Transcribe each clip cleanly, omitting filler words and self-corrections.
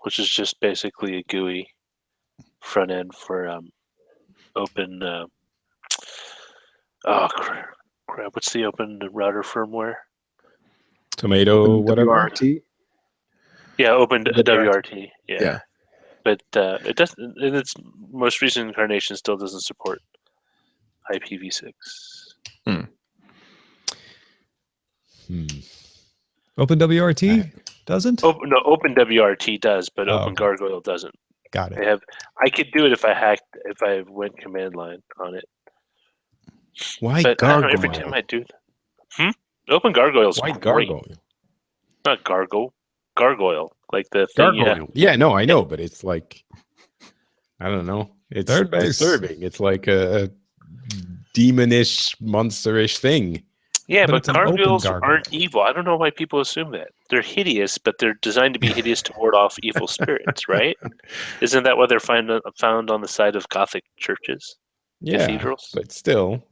which is just basically a GUI front end for open. Oh crap! What's the open router firmware? Tomato, whatever. WRT. Yeah, open WRT. WRT. Yeah. Yeah. But it doesn't. In its most recent incarnation, still doesn't support IPv6. OpenWRT doesn't? Open WRT does, but Open okay. Gargoyle doesn't. Got it. I could do it if I went command line on it. Why But Gargoyle? I don't know, every time I do Open Gargoyle's Why great. Gargoyle? Not Gargoyle. Like the thing. Gargoyle. Yeah, no, I know, but it's like, I don't know. It's Third base. disturbing. It's like a demonish, monsterish thing. Yeah, But but it's an open gargoyles gargoyle. aren't evil. I don't know why people assume that. They're hideous, but they're designed to be hideous to ward off evil spirits, right? Isn't that why they're found on the side of Gothic churches? Yeah, Cathedrals? but still.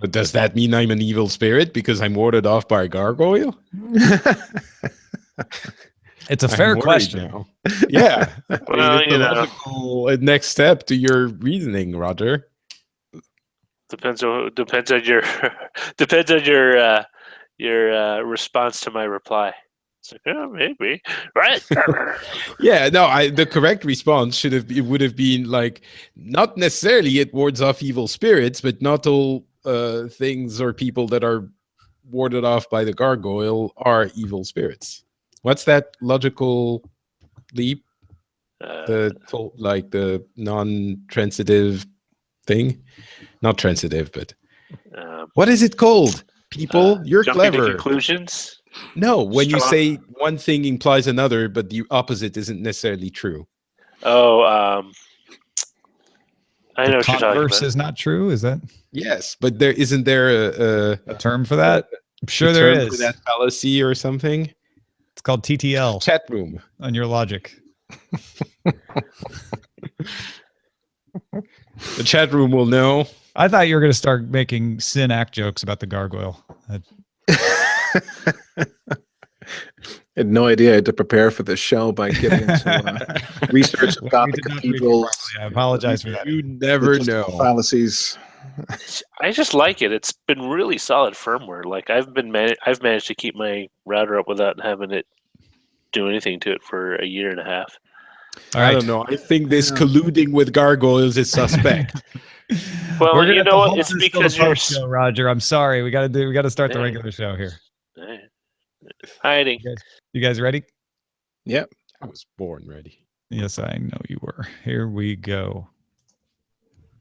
But does that mean I'm an evil spirit because I'm warded off by a gargoyle? It's a I'm fair worried question. now. Yeah. Well, it's a logical next step to your reasoning, Roger. Depends on your response to my reply. It's like, oh, maybe, right? Yeah, no, the correct response would have been like, not necessarily it wards off evil spirits, but not all things or people that are warded off by the gargoyle are evil spirits. What's that logical leap? The non-transitive thing? Not transitive, but what is it called? People, you're jumping to clever. conclusions. No, when you Strong- say one thing implies another, but the opposite isn't necessarily true. Oh, I know The what you're talking converse about. is not true, is that Yes, but isn't there a term for that? I'm sure a there term for is. that fallacy or something? It's called TTL Chat room. on your logic. The chat room will know. I thought you were going to start making sin act jokes about the gargoyle. I had no idea I had to prepare for this show by getting into research of We Gothic did not read it cathedrals. properly. I apologize for that. You never know. Fallacies. I just like it. It's been really solid firmware. Like I've managed to keep my router up without having it do anything to it for a year and a half. All right. I don't know. I think this colluding with gargoyles is suspect. Well, We're gonna you have to know what? hold It's this till because the you're post-show, Roger. I'm sorry. We got to start the Yeah. regular show here. hiding. You guys ready? Yep. I was born ready. Yes, I know you were. Here we go.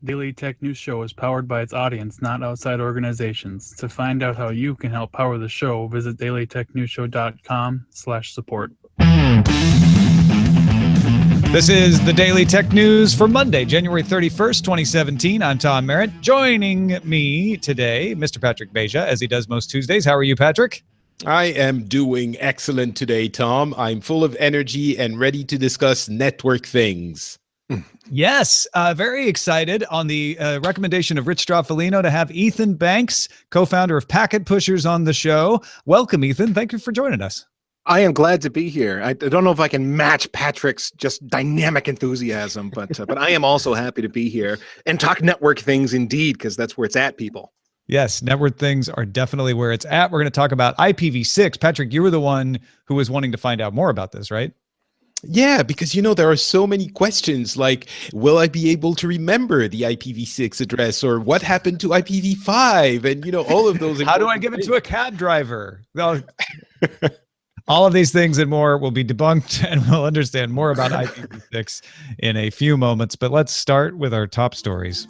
Daily Tech News Show is powered by its audience, not outside organizations. To find out how you can help power the show, visit dailytechnewsshow.com/support. This is the Daily Tech News for Monday, January 31st, 2017. I'm Tom Merritt. Joining me today, Mr. Patrick Beja, as he does most Tuesdays. How are you, Patrick? I am doing excellent today, Tom. I'm full of energy and ready to discuss network things. Yes, very excited on the recommendation of Rich Stroffolino to have Ethan Banks, co-founder of Packet Pushers, on the show. Welcome, Ethan. Thank you for joining us. I am glad to be here. I don't know if I can match Patrick's just dynamic enthusiasm, but I am also happy to be here and talk network things indeed, because that's where it's at, people. Yes, network things are definitely where it's at. We're going to talk about IPv6. Patrick, you were the one who was wanting to find out more about this, right? Yeah, because, there are so many questions like, will I be able to remember the IPv6 address, or what happened to IPv5? And, all of those. How do I give it to a cab driver? Well, all of these things and more will be debunked, and we'll understand more about IPv6 in a few moments. But let's start with our top stories.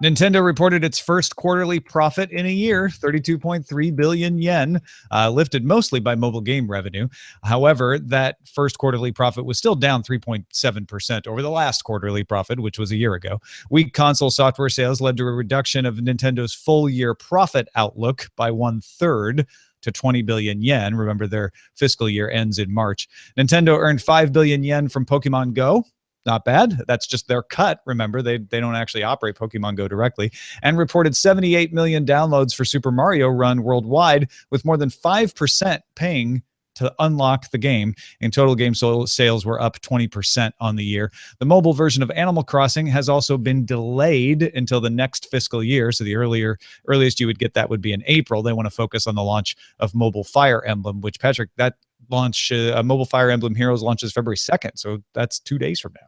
Nintendo reported its first quarterly profit in a year, 32.3 billion yen, lifted mostly by mobile game revenue. However, that first quarterly profit was still down 3.7% over the last quarterly profit, which was a year ago. Weak console software sales led to a reduction of Nintendo's full-year profit outlook by 1/3 to 20 billion yen. Remember, their fiscal year ends in March. Nintendo earned 5 billion yen from Pokemon Go. Not bad. That's just their cut. Remember, they don't actually operate Pokemon Go directly. And reported 78 million downloads for Super Mario Run worldwide, with more than 5% paying to unlock the game, and total game sales were up 20% on the year. The mobile version of Animal Crossing has also been delayed until the next fiscal year, so the earliest you would get that would be in April. They want to focus on the launch of Mobile Fire Emblem, which, Patrick, that launch, Mobile Fire Emblem Heroes launches February 2nd, so that's 2 days from now.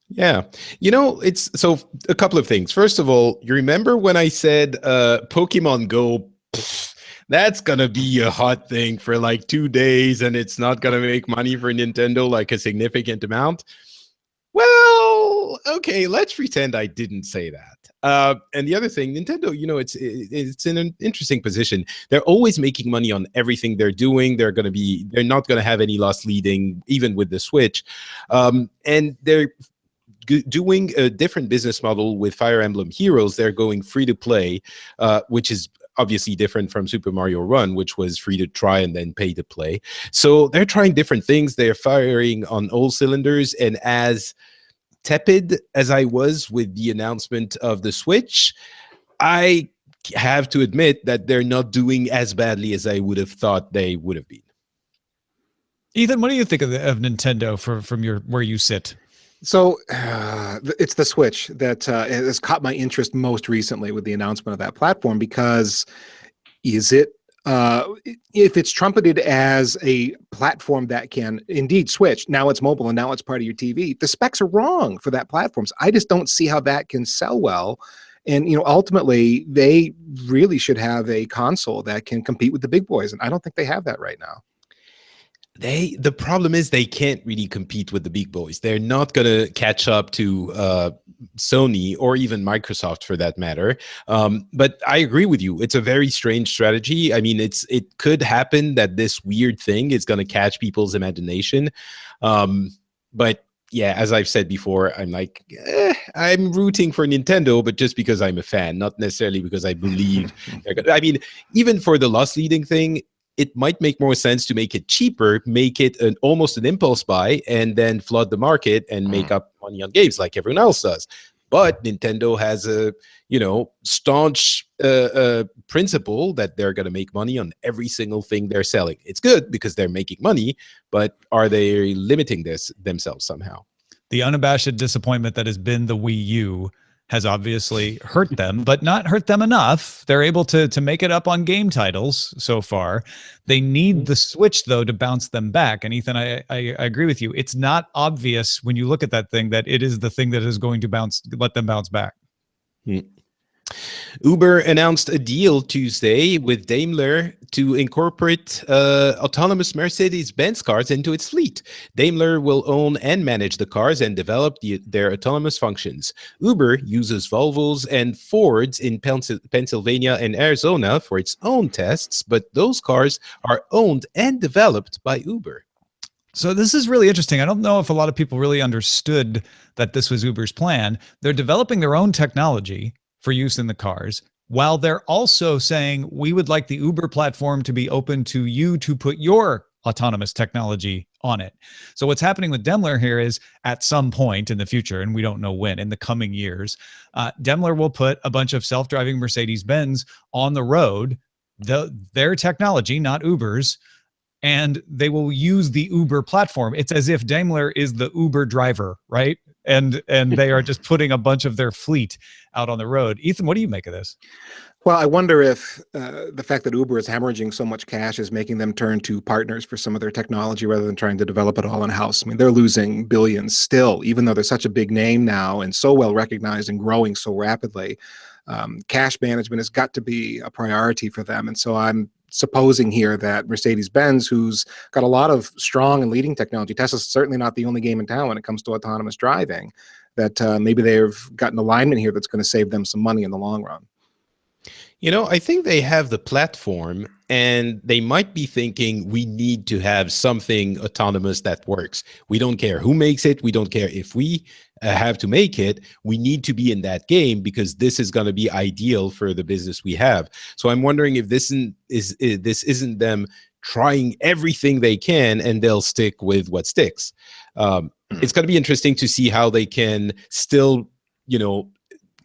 Yeah. It's so a couple of things. First of all, you remember when I said Pokemon Go, that's going to be a hot thing for like 2 days and it's not going to make money for Nintendo like a significant amount? Well, okay, let's pretend I didn't say that. And the other thing, Nintendo, it's in an interesting position. They're always making money on everything they're doing. They're not going to have any loss leading, even with the Switch. And they're doing a different business model with Fire Emblem Heroes. They're going free to play, which is obviously different from Super Mario Run, which was free to try and then pay to play. So they're trying different things. They're firing on all cylinders. And as tepid as I was with the announcement of the Switch, I have to admit that they're not doing as badly as I would have thought they would have been. Ethan, what do you think of Nintendo from where you sit? So it's the Switch that has caught my interest most recently with the announcement of that platform, because if it's trumpeted as a platform that can indeed switch, now it's mobile and now it's part of your TV, the specs are wrong for that platform. So I just don't see how that can sell well. And, ultimately, they really should have a console that can compete with the big boys. And I don't think they have that right now. The problem is they can't really compete with the big boys. They're not going to catch up to Sony or even Microsoft for that matter. But I agree with you. It's a very strange strategy. I mean, it could happen that this weird thing is going to catch people's imagination. But yeah, as I've said before, I'm like, I'm rooting for Nintendo, but just because I'm a fan, not necessarily because I believe they're good. I mean, even for the loss leading thing, it might make more sense to make it cheaper, make it almost an impulse buy, and then flood the market and make up money on games like everyone else does. But Nintendo has a, staunch principle that they're going to make money on every single thing they're selling. It's good because they're making money, but are they limiting themselves somehow? The unabashed disappointment that has been the Wii U has obviously hurt them, but not hurt them enough. They're able to make it up on game titles so far. They need the Switch, though, to bounce them back. And Ethan, I agree with you. It's not obvious when you look at that thing that it is the thing that is going to let them bounce back. Uber announced a deal Tuesday with Daimler to incorporate autonomous Mercedes-Benz cars into its fleet. Daimler will own and manage the cars and develop their autonomous functions. Uber uses Volvos and Fords in Pennsylvania and Arizona for its own tests, but those cars are owned and developed by Uber. So this is really interesting. I don't know if a lot of people really understood that this was Uber's plan. They're developing their own technology for use in the cars, while they're also saying, we would like the Uber platform to be open to you to put your autonomous technology on it. So what's happening with Daimler here is, at some point in the future, and we don't know when, in the coming years, Daimler will put a bunch of self-driving Mercedes-Benz on the road, their technology, not Uber's, and they will use the Uber platform. It's as if Daimler is the Uber driver, right? And they are just putting a bunch of their fleet out on the road. Ethan, what do you make of this? Well, I wonder if the fact that Uber is hemorrhaging so much cash is making them turn to partners for some of their technology rather than trying to develop it all in-house. I mean, they're losing billions still, even though they're such a big name now and so well recognized and growing so rapidly. Cash management has got to be a priority for them. And so I'm supposing here that Mercedes-Benz, who's got a lot of strong and leading technology, Tesla's certainly not the only game in town when it comes to autonomous driving, that maybe they've got an alignment here that's going to save them some money in the long run. I think they have the platform and they might be thinking we need to have something autonomous that works. We don't care who makes it. We don't care if we have to make it. We need to be in that game because this is going to be ideal for the business we have. So I'm wondering if this isn't them trying everything they can and they'll stick with what sticks. It's going to be interesting to see how they can still,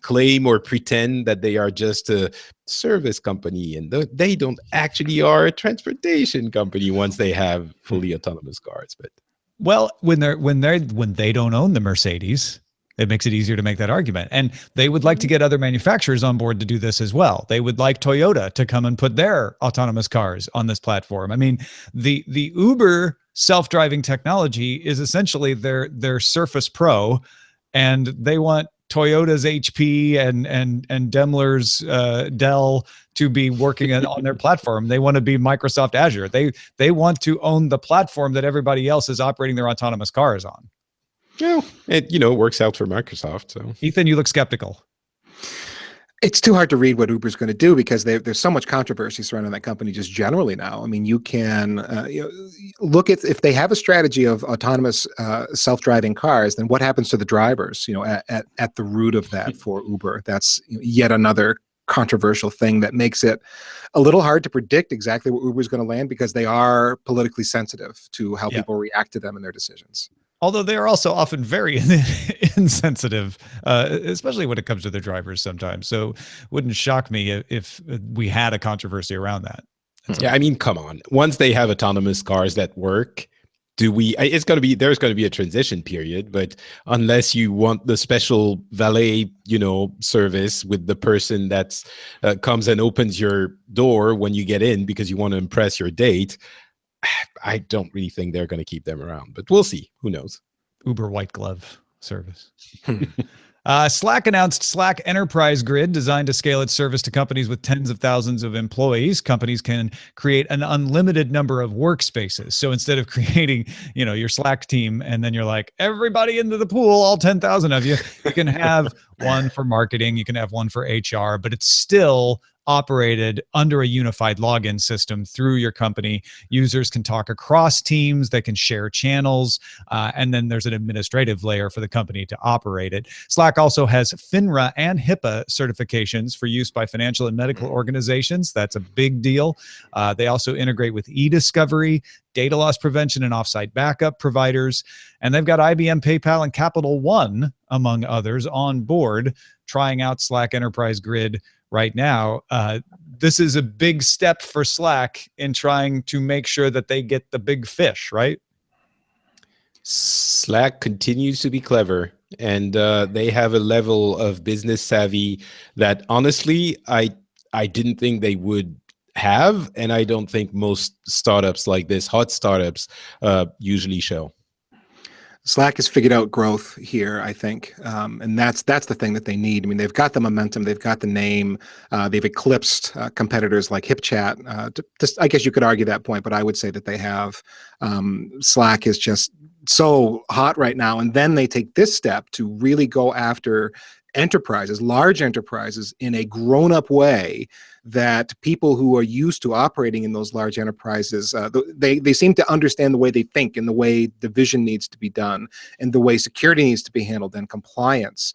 claim or pretend that they are just a service company, and they don't actually are a transportation company once they have fully autonomous cars. But well, when they don't own the Mercedes, it makes it easier to make that argument. And they would like to get other manufacturers on board to do this as well. They would like Toyota to come and put their autonomous cars on this platform. I mean, the Uber self-driving technology is essentially their Surface Pro, and they want Toyota's HP and Daimler's Dell to be working on their platform. They want to be Microsoft Azure. They want to own the platform that everybody else is operating their autonomous cars on. well, it works out for Microsoft. So Ethan, you look skeptical. It's too hard to read what Uber's going to do because there's so much controversy surrounding that company just generally now. I mean, you can look at if they have a strategy of autonomous self-driving cars, then what happens to the drivers? At the root of that for Uber, that's yet another controversial thing that makes it a little hard to predict exactly where Uber's going to land because they are politically sensitive to how people react to them and their decisions. Although they are also often very insensitive, especially when it comes to their drivers sometimes. So wouldn't shock me if we had a controversy around that. yeah, I mean, come on. Once they have autonomous cars that work, there's going to be a transition period, but unless you want the special valet, service with the person that's comes and opens your door when you get in because you want to impress your date, I don't really think they're going to keep them around, but we'll see. Who knows? Uber white glove service. Slack announced Slack Enterprise Grid, designed to scale its service to companies with tens of thousands of employees. Companies can create an unlimited number of workspaces. So instead of creating, your Slack team, and then you're like, everybody into the pool, all 10,000 of you, you can have one for marketing, you can have one for HR, but it's still operated under a unified login system through your company. Users can talk across teams, they can share channels, and then there's an administrative layer for the company to operate it. Slack also has FINRA and HIPAA certifications for use by financial and medical organizations. That's a big deal. They also integrate with e-discovery, data loss prevention, and offsite backup providers. And they've got IBM, PayPal, and Capital One, among others, on board trying out Slack Enterprise Grid right now. This is a big step for Slack in trying to make sure that they get the big fish, right? Slack continues to be clever, and they have a level of business savvy that honestly, I didn't think they would have, and I don't think most startups like this, hot startups, usually show. Slack has figured out growth here, I think, and that's the thing that they need. I mean, they've got the momentum, they've got the name, they've eclipsed competitors like HipChat. I guess you could argue that point, but I would say that they have. Slack is just so hot right now, and then they take this step to really go after enterprises, large enterprises, in a grown-up way that people who are used to operating in those large enterprises, they seem to understand the way they think and the way the vision needs to be done and the way security needs to be handled and compliance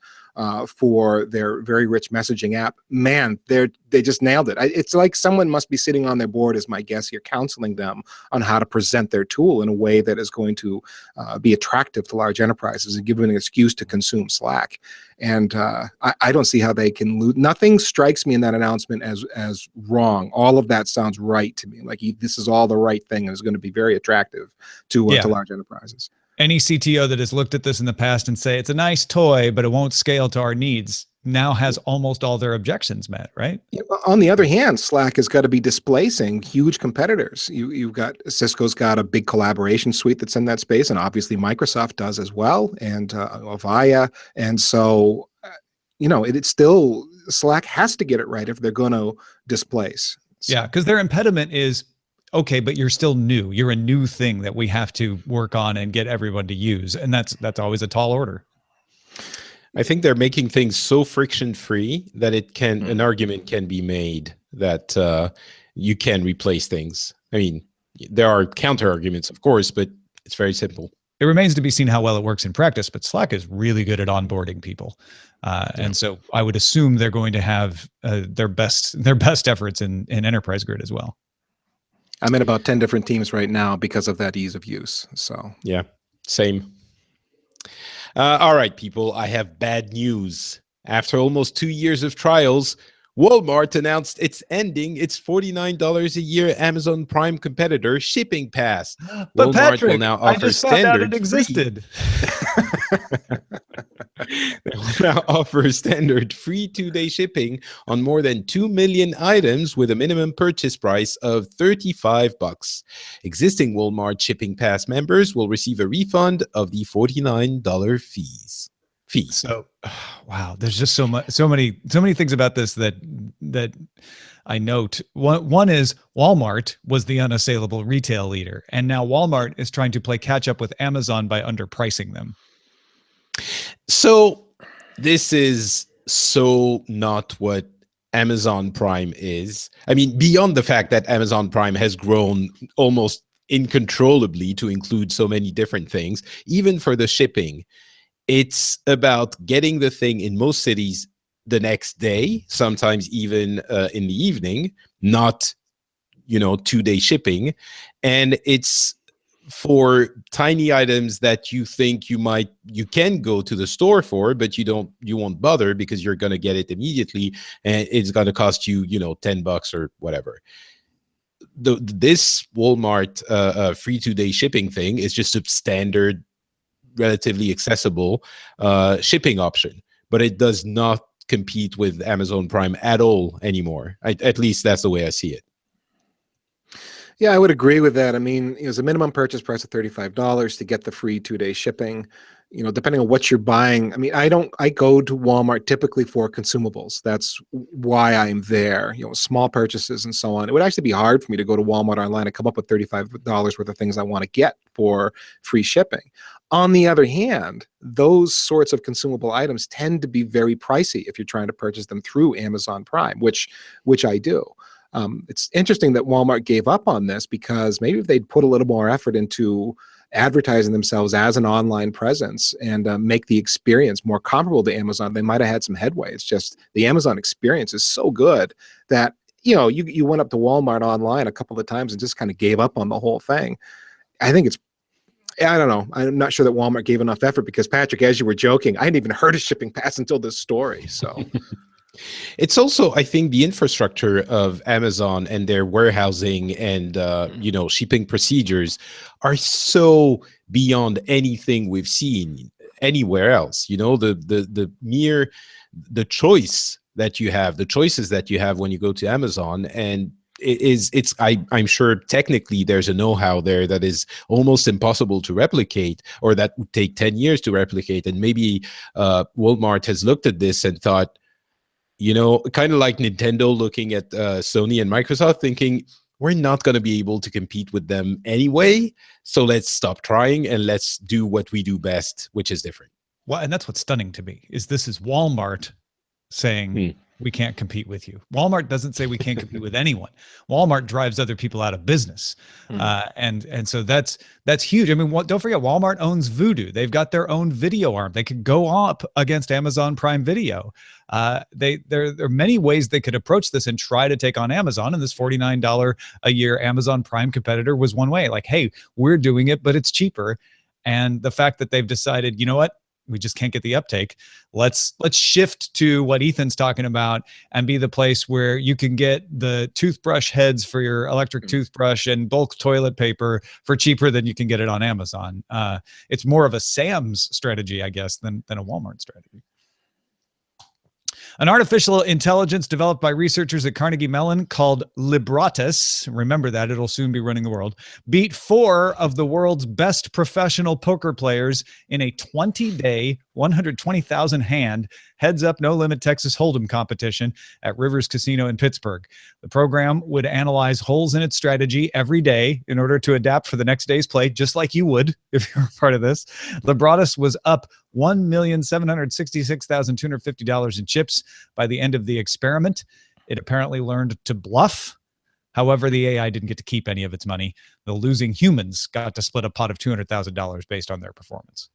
for their very rich messaging app. Man, they just nailed it. It's like someone must be sitting on their board, is my guess here, counseling them on how to present their tool in a way that is going to be attractive to large enterprises and give them an excuse to consume Slack. And I don't see how they can lose. Nothing strikes me in that announcement as wrong. All of that sounds right to me. Like this is all the right thing and is going to be very attractive to large enterprises. Any CTO that has looked at this in the past and say it's a nice toy, but it won't scale to our needs, now has almost all their objections met, right? On the other hand, Slack has got to be displacing huge competitors. You've got Cisco's got a big collaboration suite that's in that space, and obviously Microsoft does as well, and Avaya. And so, it's still, Slack has to get it right if they're going to displace. Yeah, because their impediment is, okay, but you're still new. You're a new thing that we have to work on and get everyone to use. And that's always a tall order. I think they're making things so friction-free that an argument can be made that you can replace things. I mean, there are counter arguments, of course, but it's very simple. It remains to be seen how well it works in practice, but Slack is really good at onboarding people. And so I would assume they're going to have their best efforts in Enterprise Grid as well. I'm in about 10 different teams right now because of that ease of use. So yeah, same. All right, people, I have bad news. After almost 2 years of trials, Walmart announced it's ending its $49 a year Amazon Prime competitor Shipping Pass. But Walmart Patrick, will now I offer just found out it standard free. existed. They will now offer standard free 2-day shipping on more than 2 million items with a minimum purchase price of $35. Existing Walmart Shipping Pass members will receive a refund of the $49 fees. So, wow, there's just so many things about this that I note. One is Walmart was the unassailable retail leader, and now Walmart is trying to play catch up with Amazon by underpricing them. So this is so not what Amazon Prime is. I mean, beyond the fact that Amazon Prime has grown almost uncontrollably to include so many different things, even for the shipping, it's about getting the thing in most cities the next day, sometimes even in the evening, not, 2-day shipping. And it's for tiny items that you think you can go to the store for, but you won't bother because you're going to get it immediately and it's going to cost you, $10 or whatever. This Walmart free 2-day shipping thing is just a standard, relatively accessible shipping option, but it does not compete with Amazon Prime at all anymore. At least that's the way I see it. Yeah, I would agree with that. I mean, there's a minimum purchase price of $35 to get the free 2-day shipping. Depending on what you're buying. I mean, I go to Walmart typically for consumables. That's why I'm there. Small purchases and so on. It would actually be hard for me to go to Walmart online and come up with $35 worth of things I want to get for free shipping. On the other hand, those sorts of consumable items tend to be very pricey if you're trying to purchase them through Amazon Prime, which I do. It's interesting that Walmart gave up on this because maybe if they'd put a little more effort into advertising themselves as an online presence and make the experience more comparable to Amazon, they might have had some headway. It's just the Amazon experience is so good that, you went up to Walmart online a couple of times and just kind of gave up on the whole thing. I don't know. I'm not sure that Walmart gave enough effort because, Patrick, as you were joking, I hadn't even heard of Shipping Pass until this story. So it's also, I think, the infrastructure of Amazon and their warehousing and, shipping procedures are so beyond anything we've seen anywhere else. The choices that you have when you go to Amazon, and I'm sure technically there's a know-how there that is almost impossible to replicate, or that would take 10 years to replicate. And maybe Walmart has looked at this and thought, kind of like Nintendo looking at Sony and Microsoft thinking, we're not going to be able to compete with them anyway, so let's stop trying and let's do what we do best, which is different. Well, and that's what's stunning to me, is this is Walmart saying we can't compete with you. Walmart doesn't say we can't compete with anyone. Walmart drives other people out of business. And so that's huge. I mean, don't forget, Walmart owns Vudu. They've got their own video arm. They could go up against Amazon Prime Video. There are many ways they could approach this and try to take on Amazon. And this $49 a year Amazon Prime competitor was one way. Like, hey, we're doing it, but it's cheaper. And the fact that they've decided, you know what? We just can't get the uptake. Let's shift to what Ethan's talking about and be the place where you can get the toothbrush heads for your electric toothbrush and bulk toilet paper for cheaper than you can get it on Amazon. It's more of a Sam's strategy, I guess, than a Walmart strategy. An artificial intelligence developed by researchers at Carnegie Mellon called Libratus, remember that, it'll soon be running the world, beat 4 of the world's best professional poker players in a 20-day, 120,000 hand heads-up, no-limit Texas Hold'em competition at Rivers Casino in Pittsburgh. The program would analyze holes in its strategy every day in order to adapt for the next day's play, just like you would if you're a part of this. Libratus was up $1,766,250 in chips by the end of the experiment. It apparently learned to bluff. However, the AI didn't get to keep any of its money. The losing humans got to split a pot of $200,000 based on their performance.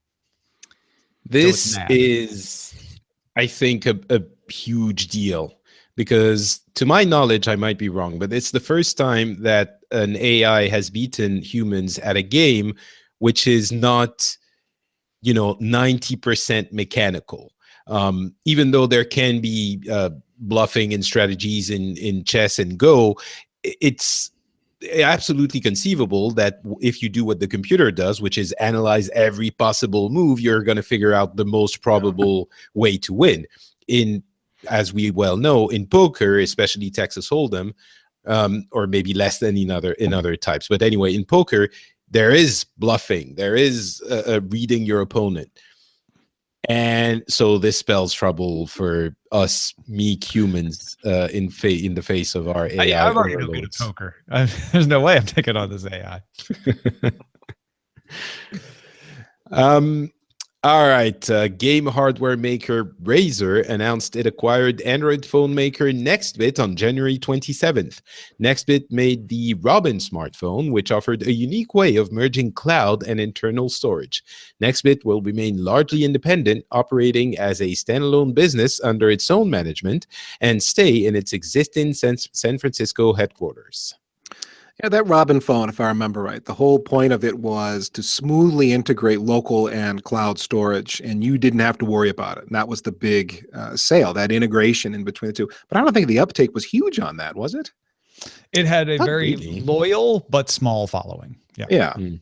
This is, I think, a huge deal because, to my knowledge, I might be wrong, but it's the first time that an AI has beaten humans at a game which is not 90% mechanical. Even though there can be bluffing and strategies in chess and Go, it's absolutely conceivable that if you do what the computer does, which is analyze every possible move, you're going to figure out the most probable way to win. As we well know, in poker, especially Texas Hold'em, or maybe less than in other types. But anyway, in poker, there is bluffing. There is reading your opponent. And so this spells trouble for us meek humans in the face of our AI. I'm already no good at poker. There's no way I'm taking on this AI. All right. Game hardware maker Razer announced it acquired Android phone maker Nextbit on January 27th. Nextbit made the Robin smartphone, which offered a unique way of merging cloud and internal storage. Nextbit will remain largely independent, operating as a standalone business under its own management, and stay in its existing San Francisco headquarters. Yeah, that Robin phone, if I remember right, the whole point of it was to smoothly integrate local and cloud storage, and you didn't have to worry about it. And that was the big sale, that integration in between the two. But I don't think the uptake was huge on that, was it? It had a Not very really. loyal but small following. Yeah. Yeah. Mm.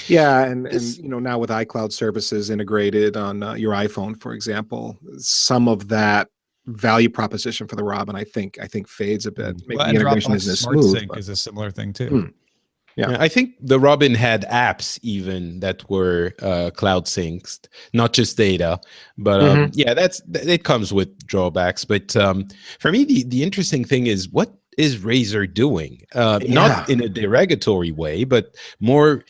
Yeah, and now with iCloud services integrated on your iPhone, for example, some of that value proposition for the Robin, I think fades a bit. Maybe the integration isn't as smooth. SmartSync is a similar thing too. Yeah. I think the Robin had apps even that were cloud synced, not just data. But it comes with drawbacks. But for me, the interesting thing is, what is Razer doing? Not in a derogatory way, but more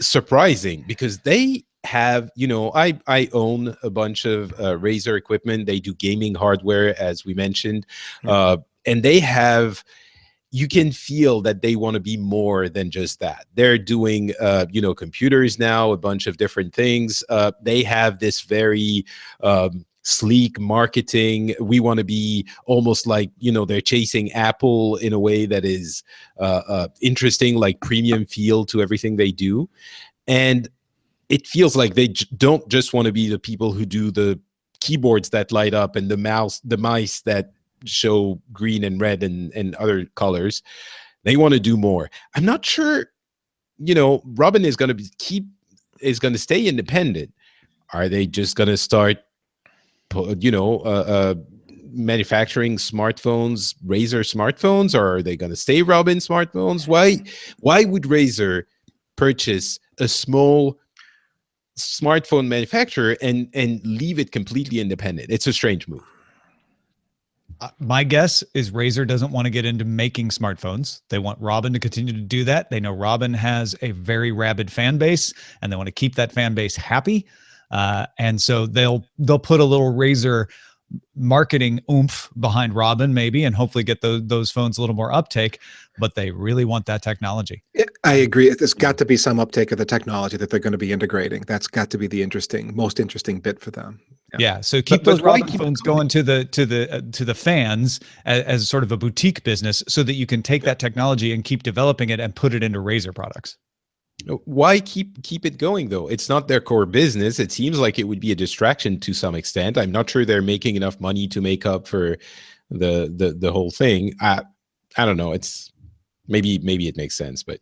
surprising, because they have, I own a bunch of Razer equipment. They do gaming hardware, as we mentioned, and they have, you can feel that they want to be more than just that. They're doing computers now, a bunch of different things. They have this very sleek marketing. We want to be almost like, they're chasing Apple in a way that is interesting, like premium feel to everything they do. And it feels like they don't just want to be the people who do the keyboards that light up and the mice that show green and red and other colors. They want to do more. I'm not sure, Robin is going to stay independent. Are they just going to start, manufacturing smartphones, Razer smartphones, or are they going to stay Robin smartphones? Why would Razer purchase a small smartphone manufacturer and leave it completely independent? It's a strange move. My guess is Razer doesn't want to get into making smartphones. They want Robin to continue to do that. They know Robin has a very rabid fan base, and they want to keep that fan base happy. And so they'll put a little Razer marketing oomph behind Robin, maybe, and hopefully get those phones a little more uptake. But they really want that technology. I agree. There's got to be some uptake of the technology that they're going to be integrating. That's got to be the most interesting bit for them. Yeah. So keep those Robin phones going to the fans as sort of a boutique business, so that you can take that technology and keep developing it and put it into Razer products. Why keep it going, though? It's not their core business. It seems like it would be a distraction to some extent. I'm not sure they're making enough money to make up for the whole thing. I don't know. It's maybe it makes sense, but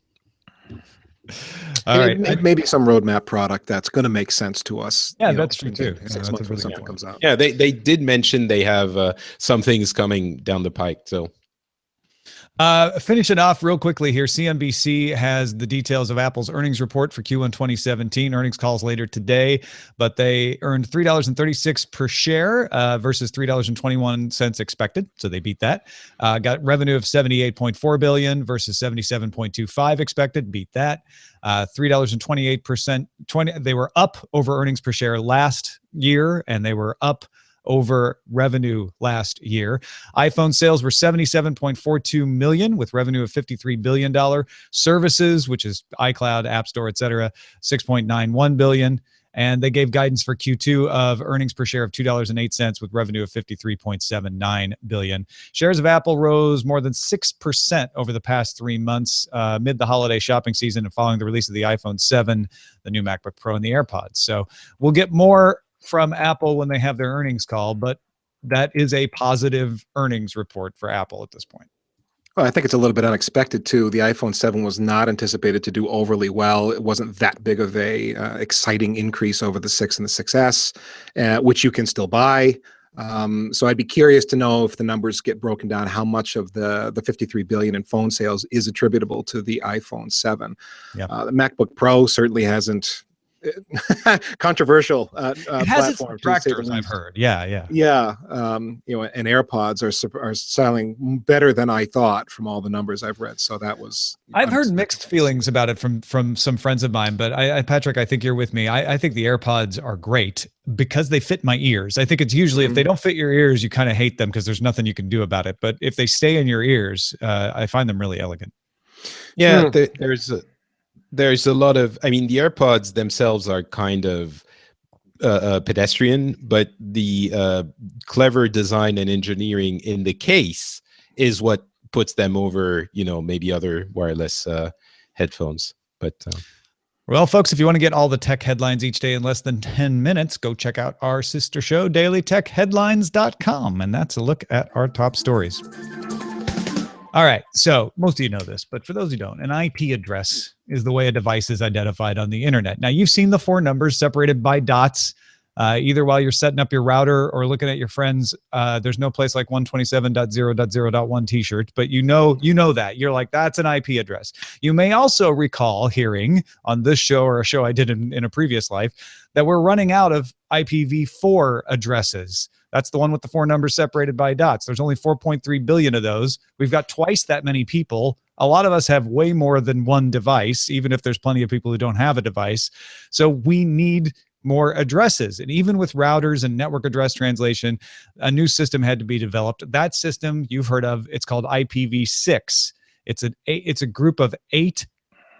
all right, maybe some roadmap product that's going to make sense to us. Yeah, that's true too. 6 months when something comes out. Yeah, they did mention they have some things coming down the pike. So. Finish it off real quickly here. CNBC has the details of Apple's earnings report for Q1 2017. Earnings calls later today, but they earned $3.36 per share versus $3.21 expected. So they beat that. Got revenue of $78.4 billion versus $77.25 expected. Beat that. $3.28. They were up over earnings per share last year, and they were up over revenue last year. iPhone sales were 77.42 million with revenue of $53 billion. Services, which is iCloud, App Store, etc., 6.91 billion. And they gave guidance for Q2 of earnings per share of $2.08 with revenue of $53.79 billion. Shares of Apple rose more than 6% over the past 3 months amid the holiday shopping season and following the release of the iPhone 7, the new MacBook Pro, and the AirPods. So we'll get more from Apple when they have their earnings call, but that is a positive earnings report for Apple at this point. Well, I think it's a little bit unexpected too. The iPhone 7 was not anticipated to do overly well. It wasn't that big of a exciting increase over the 6 and the 6S, which you can still buy. So I'd be curious to know if the numbers get broken down, how much of the 53 billion in phone sales is attributable to the iPhone 7. Yep. The MacBook Pro certainly hasn't. Controversial It has its platform, detractors, I've heard. Yeah. Yeah, and AirPods are selling better than I thought from all the numbers I've read. So that was. I've heard mixed feelings about it from some friends of mine, but Patrick, I think you're with me. I think the AirPods are great because they fit my ears. I think it's usually if they don't fit your ears, you kind of hate them because there's nothing you can do about it. But if they stay in your ears, I find them really elegant. Yeah, there's a lot of, I mean, the AirPods themselves are kind of pedestrian, but the clever design and engineering in the case is what puts them over, maybe other wireless headphones. But well, folks, if you want to get all the tech headlines each day in less than 10 minutes, go check out our sister show, dailytechheadlines.com. And that's a look at our top stories. All right. So most of you know this, but for those who don't, an IP address is the way a device is identified on the internet. Now, you've seen the 4 numbers separated by dots, either while you're setting up your router or looking at your friends. There's no place like 127.0.0.1 t-shirt, but you know that. You're like, that's an IP address. You may also recall hearing on this show or a show I did in a previous life that we're running out of IPv4 addresses. That's the one with the 4 numbers separated by dots. There's only 4.3 billion of those. We've got twice that many people. A lot of us have way more than one device, even if there's plenty of people who don't have a device. So we need more addresses. And even with routers and network address translation, a new system had to be developed. That system you've heard of, it's called IPv6. It's a group of 8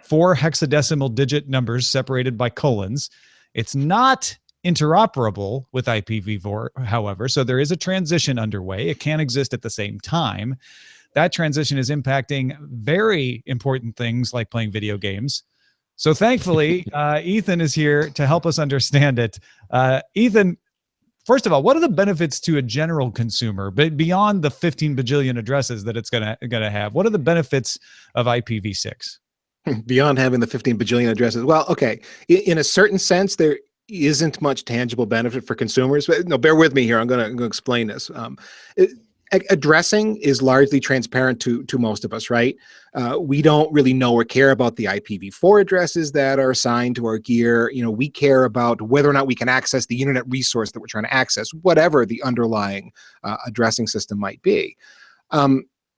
4-hexadecimal digit numbers separated by colons. It's not interoperable with IPv4, however, so there is a transition underway. It can't exist at the same time. That transition is impacting very important things like playing video games. So thankfully, Ethan is here to help us understand it. Ethan, first of all, what are the benefits to a general consumer, but beyond the 15 bajillion addresses that it's gonna have? What are the benefits of IPv6? Beyond having the 15 bajillion addresses, well, okay, in a certain sense, there isn't much tangible benefit for consumers. But no, bear with me here. I'm going to explain this. Addressing is largely transparent to most of us, right? We don't really know or care about the IPv4 addresses that are assigned to our gear. We care about whether or not we can access the internet resource that we're trying to access, whatever the underlying addressing system might be.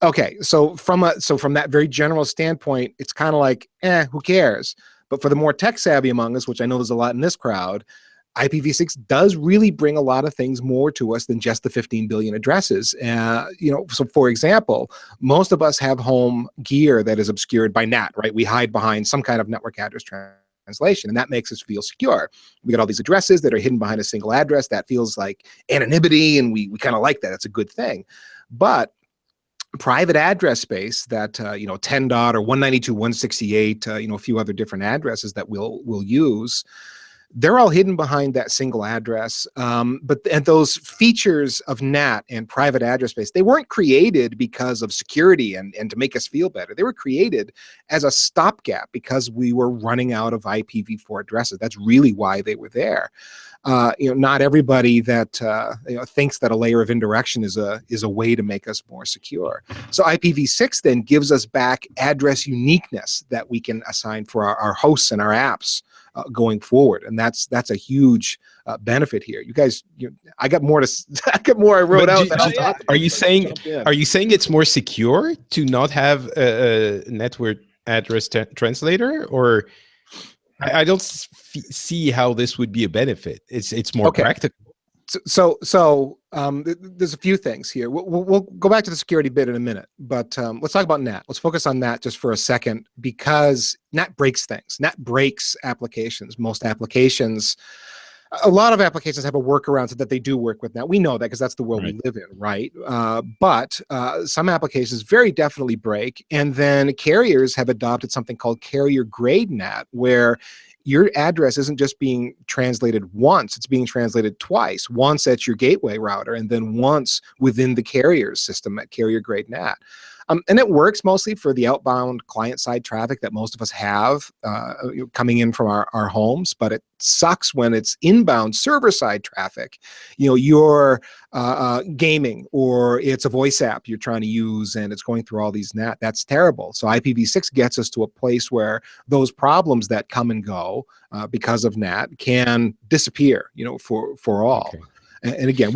Okay, so from that very general standpoint, it's kind of like, who cares? But for the more tech savvy among us, which I know there's a lot in this crowd, IPv6 does really bring a lot of things more to us than just the 15 billion addresses. So for example, most of us have home gear that is obscured by NAT, right? We hide behind some kind of network address translation, and that makes us feel secure. We got all these addresses that are hidden behind a single address. That feels like anonymity, and we kind of like that. It's a good thing. But private address space that 10 dot or 192.168, a few other different addresses that we'll use, they're all hidden behind that single address. But those features of NAT and private address space, they weren't created because of security and to make us feel better. They were created as a stopgap because we were running out of IPv4 addresses. That's really why they were there. Not everybody that thinks that a layer of indirection is a way to make us more secure. So IPv6 then gives us back address uniqueness that we can assign for our hosts and our apps going forward, and that's a huge benefit here. You guys, I got more I wrote out. Are you saying it's more secure to not have a network address translator, or? I don't see how this would be a benefit. It's more practical. So there's a few things here. We'll go back to the security bit in a minute, but let's talk about NAT. Let's focus on NAT just for a second, because NAT breaks things. NAT breaks applications. Most applications, a lot of applications have a workaround so that they do work with NAT. We know that because that's the world we live in, right? But some applications very definitely break, and then carriers have adopted something called carrier grade NAT, where your address isn't just being translated once, it's being translated twice, once at your gateway router and then once within the carrier's system at carrier grade NAT. And it works mostly for the outbound client-side traffic that most of us have coming in from our homes, but it sucks when it's inbound server-side traffic. You're gaming, or it's a voice app you're trying to use and it's going through all these NAT. That's terrible. So IPv6 gets us to a place where those problems that come and go because of NAT can disappear, for all. Okay. And again,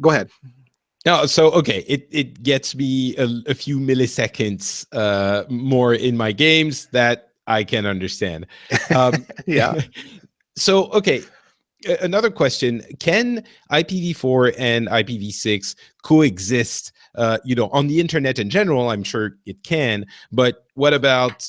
go ahead. No, so okay, it gets me a few milliseconds more in my games that I can understand. Yeah. So okay, another question: can IPv4 and IPv6 coexist? On the internet in general, I'm sure it can. But what about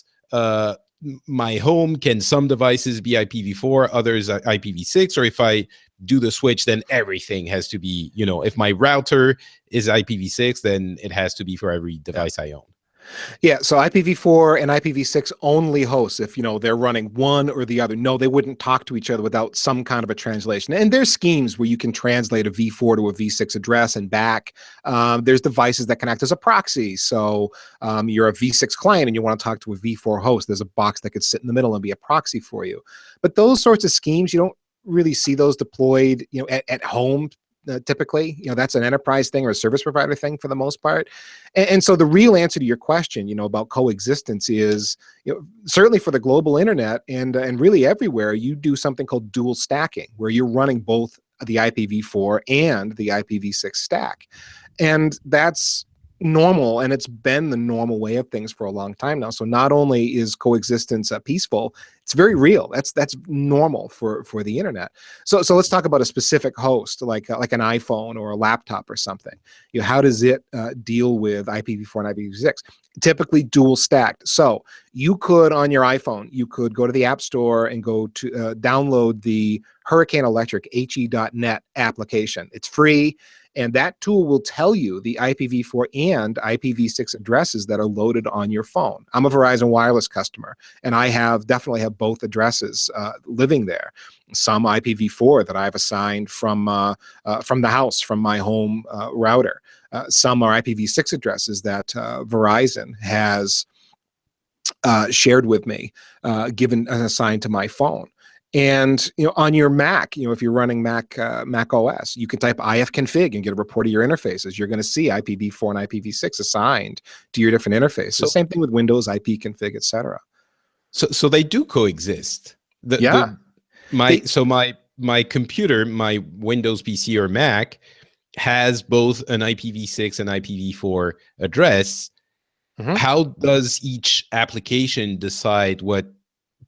my home? Can some devices be IPv4, others IPv6, or if I do the switch, then everything has to be, if my router is IPv6, then it has to be for every device I own. Yeah, so IPv4 and IPv6 only hosts if, they're running one or the other. No, they wouldn't talk to each other without some kind of a translation. And there's schemes where you can translate a v4 to a v6 address and back. There's devices that can act as a proxy. So you're a v6 client and you want to talk to a v4 host. There's a box that could sit in the middle and be a proxy for you. But those sorts of schemes, you don't really see those deployed, at home. Typically, that's an enterprise thing or a service provider thing for the most part. And so the real answer to your question, about coexistence is, certainly for the global internet and really everywhere, you do something called dual stacking, where you're running both the IPv4 and the IPv6 stack. And that's normal, and it's been the normal way of things for a long time now. So not only is coexistence peaceful, it's very real. That's normal for the internet. So let's talk about a specific host, like an iPhone or a laptop or something. How does it deal with IPv4 and IPv6? Typically dual stacked. So you could, on your iPhone, you could go to the App Store and go to download the Hurricane Electric HE.net application. It's free. And that tool will tell you the IPv4 and IPv6 addresses that are loaded on your phone. I'm a Verizon Wireless customer, and I definitely have both addresses living there. Some IPv4 that I've assigned from the house, from my home router. Some are IPv6 addresses that Verizon has shared with me, given and assigned to my phone. And on your Mac, if you're running Mac OS, you can type ifconfig and get a report of your interfaces. You're going to see IPv4 and IPv6 assigned to your different interfaces. So, same thing with Windows, ipconfig, etc. So they do coexist. My computer, my Windows PC or Mac, has both an IPv6 and IPv4 address. Mm-hmm. How does each application decide what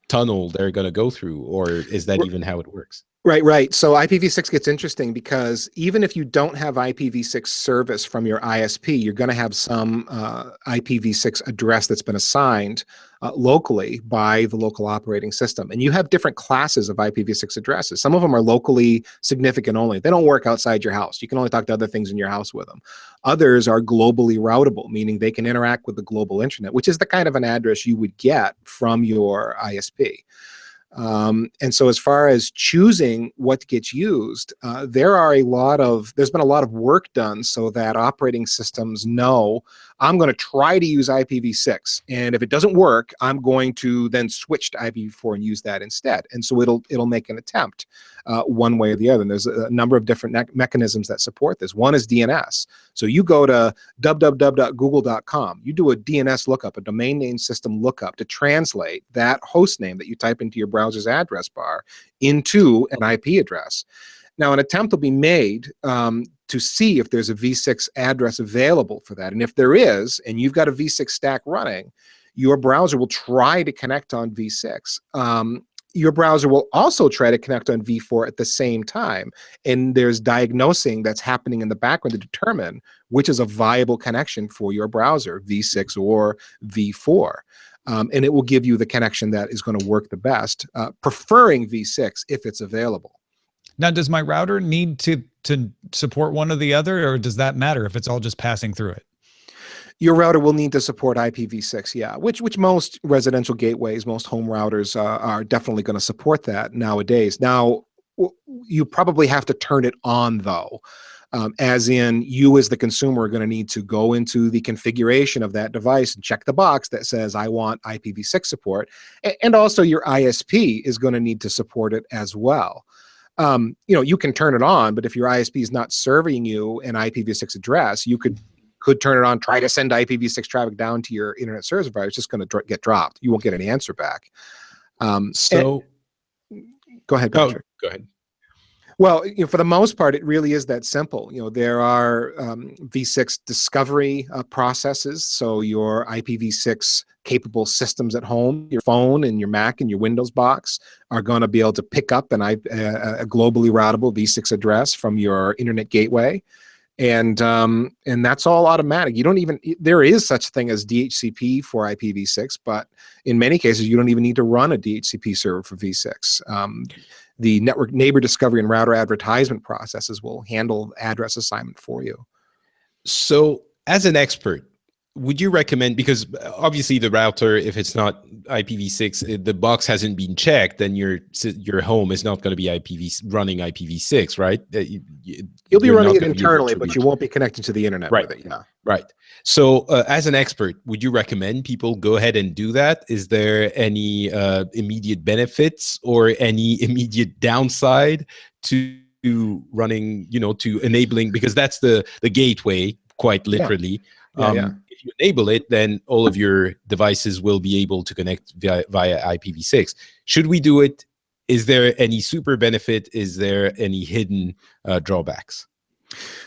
tunnel they're going to go through, or is that even how it works? Right. So IPv6 gets interesting because even if you don't have IPv6 service from your ISP, you're going to have some IPv6 address that's been assigned locally by the local operating system. And you have different classes of IPv6 addresses. Some of them are locally significant only. They don't work outside your house. You can only talk to other things in your house with them. Others are globally routable, meaning they can interact with the global internet, which is the kind of an address you would get from your ISP. And so as far as choosing what gets used, there's been a lot of work done so that operating systems know, I'm going to try to use IPv6, and if it doesn't work, I'm going to then switch to IPv4 and use that instead. And so it'll make an attempt one way or the other. And there's a number of different mechanisms that support this. One is DNS. So you go to www.google.com, you do a DNS lookup, a domain name system lookup, to translate that host name that you type into your browser's address bar into an IP address. Now, an attempt will be made to see if there's a v6 address available for that. And if there is, and you've got a v6 stack running, your browser will try to connect on v6. Your browser will also try to connect on v4 at the same time. And there's diagnosing that's happening in the background to determine which is a viable connection for your browser, v6 or v4. And it will give you the connection that is going to work the best, preferring v6 if it's available. Now, does my router need to support one or the other, or does that matter if it's all just passing through it? Your router will need to support IPv6, yeah, which most residential gateways, most home routers are definitely going to support that nowadays. Now, you probably have to turn it on, though, as in you as the consumer are going to need to go into the configuration of that device and check the box that says, I want IPv6 support. And also your ISP is going to need to support it as well. You can turn it on, but if your ISP is not serving you an IPv6 address, you could turn it on, try to send IPv6 traffic down to your internet service provider. It's just going to get dropped. You won't get any answer back. Go ahead, Patrick. Go ahead. Well, for the most part, it really is that simple. There are V6 discovery processes. So your IPv6 capable systems at home, your phone and your Mac and your Windows box are going to be able to pick up a globally routable V6 address from your internet gateway. And that's all automatic. You don't even, there is such a thing as DHCP for IPv6, but in many cases, you don't even need to run a DHCP server for V6. The network neighbor discovery and router advertisement processes will handle address assignment for you. So as an expert, would you recommend, because obviously the router, if it's not IPv6, the box hasn't been checked, then your home is not going to be running IPv6, right? You'll be running it internally, but you won't be connecting to the internet with it. Yeah. Right. So as an expert, would you recommend people go ahead and do that? Is there any immediate benefits or any immediate downside to running, to enabling, because that's the gateway, quite literally. Yeah. If you enable it, then all of your devices will be able to connect via IPv6. Should we do it? Is there any super benefit? Is there any hidden drawbacks?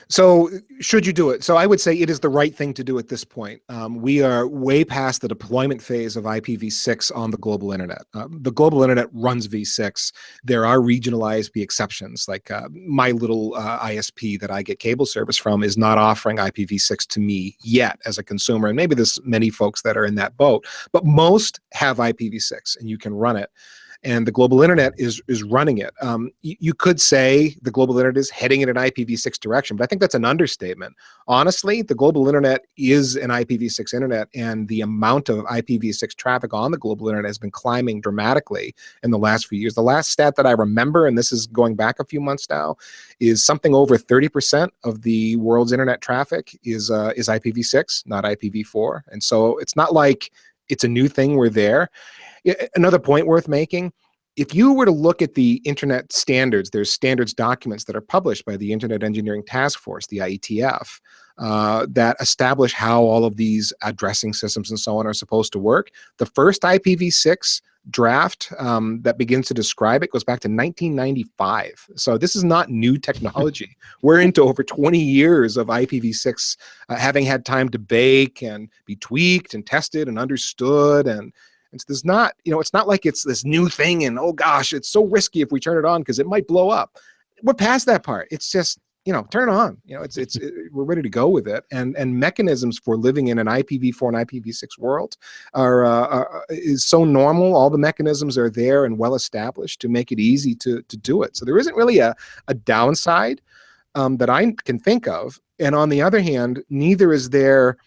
So should you do it? So I would say it is the right thing to do at this point. We are way past the deployment phase of IPv6 on the global internet. The global internet runs V6. There are regional ISP exceptions, like my little ISP that I get cable service from is not offering IPv6 to me yet as a consumer. And maybe there's many folks that are in that boat, but most have IPv6 and you can run it. And the global internet is running it. You could say the global internet is heading in an IPv6 direction, but I think that's an understatement. Honestly, the global internet is an IPv6 internet, and the amount of IPv6 traffic on the global internet has been climbing dramatically in the last few years. The last stat that I remember, and this is going back a few months now, is something over 30% of the world's internet traffic is IPv6, not IPv4. And so it's not like it's a new thing. We're there. Another point worth making, if you were to look at the internet standards, there's standards documents that are published by the Internet Engineering Task Force, the IETF, that establish how all of these addressing systems and so on are supposed to work. The first IPv6 draft that begins to describe it goes back to 1995. So this is not new technology. We're into over 20 years of IPv6 having had time to bake and be tweaked and tested and understood. And so there's not, it's not like it's this new thing and, oh gosh, it's so risky if we turn it on because it might blow up. We're past that part. It's just, turn it on. We're ready to go with it. And mechanisms for living in an IPv4 and IPv6 world is so normal. All the mechanisms are there and well established to make it easy to do it. So there isn't really a downside that I can think of. And on the other hand, neither is there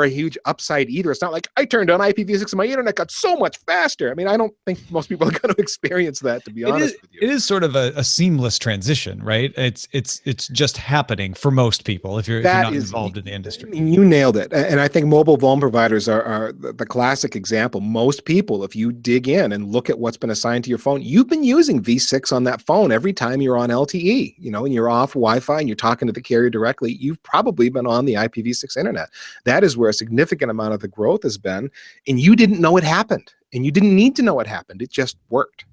a huge upside either. It's not like I turned on IPv6 and my internet got so much faster. I mean, I don't think most people are going to experience that, to be honest with you. It is sort of a seamless transition, right? It's just happening for most people if you're not involved in the industry. You nailed it. And I think mobile phone providers are the classic example. Most people, if you dig in and look at what's been assigned to your phone, you've been using V6 on that phone every time you're on LTE, and you're off Wi-Fi and you're talking to the carrier directly. You've probably been on the IPv6 internet. That is where a significant amount of the growth has been, and you didn't know it happened, and you didn't need to know it happened. It just worked.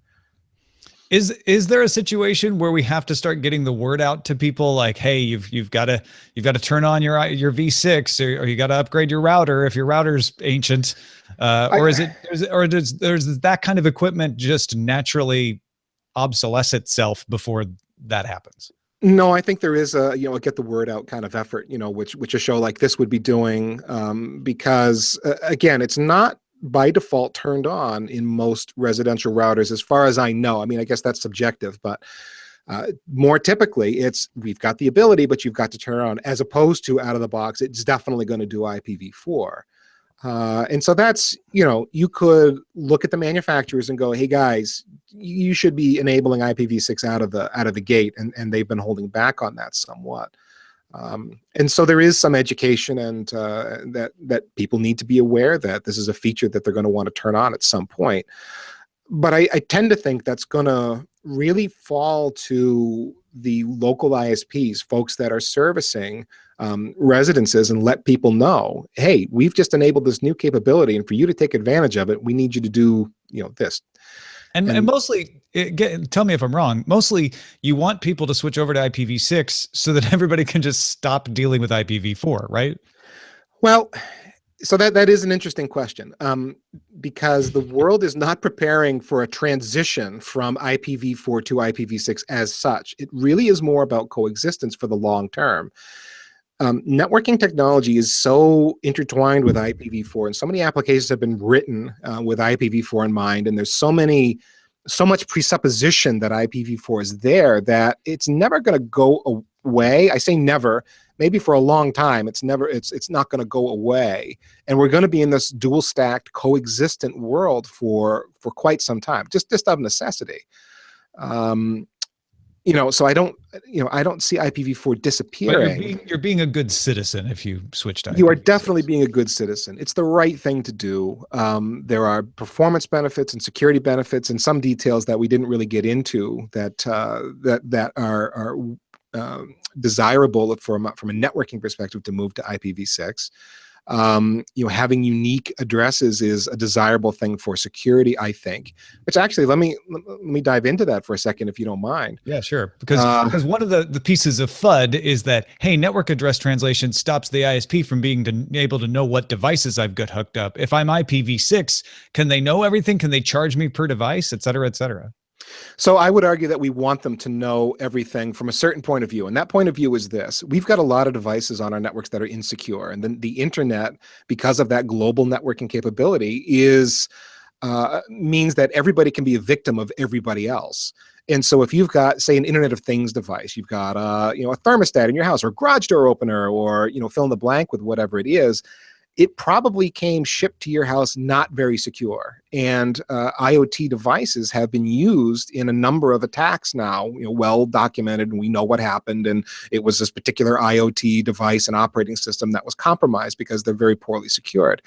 Is there a situation where we have to start getting the word out to people like, hey, you've got to turn on your V6 or you got to upgrade your router if your router's ancient, or does that kind of equipment just naturally obsolesce itself before that happens? No, I think there is a get the word out kind of effort, which a show like this would be doing, because again, it's not by default turned on in most residential routers, as far as I know. I mean, I guess that's subjective, but More typically, it's we've got the ability, but you've got to turn it on, as opposed to out of the box, it's definitely going to do IPv4. And so that's, you could look at the manufacturers and go, hey guys, you should be enabling IPv6 out of the gate, and they've been holding back on that somewhat. And so there is some education, and that people need to be aware that this is a feature that they're going to want to turn on at some point. But I tend to think that's going to really fall to the local ISPs, folks that are servicing residences, and let people know, hey, we've just enabled this new capability, and for you to take advantage of it, we need you to do this. And mostly, tell me if I'm wrong, mostly you want people to switch over to IPv6 so that everybody can just stop dealing with IPv4, right? Well, so that is an interesting question, because the world is not preparing for a transition from IPv4 to IPv6 as such. It really is more about coexistence for the long term. Networking technology is so intertwined with IPv4, and so many applications have been written with IPv4 in mind, and there's so much presupposition that IPv4 is there that it's never going to go away. I say never, maybe for a long time. It's not going to go away, and we're going to be in this dual stacked, coexistent world for quite some time, just out of necessity. So I don't see IPv4 disappearing. But you're being a good citizen if you switch to IPv6. You are definitely being a good citizen. It's the right thing to do. There are performance benefits and security benefits and some details that we didn't really get into that are desirable from a networking perspective to move to IPv6. Having unique addresses is a desirable thing for security, I think. Which actually, let me dive into that for a second, if you don't mind. Yeah, sure. Because one of the pieces of FUD is that, hey, network address translation stops the ISP from being able to know what devices I've got hooked up. If I'm IPv6, can they know everything? Can they charge me per device, et cetera, et cetera? So I would argue that we want them to know everything from a certain point of view. And that point of view is this. We've got a lot of devices on our networks that are insecure. And then the internet, because of that global networking capability, means that everybody can be a victim of everybody else. And so if you've got, say, an Internet of Things device, you've got a thermostat in your house, or a garage door opener, or fill in the blank with whatever it is, it probably came shipped to your house not very secure. And IoT devices have been used in a number of attacks now, well documented, and we know what happened. And it was this particular IoT device and operating system that was compromised because they're very poorly secured.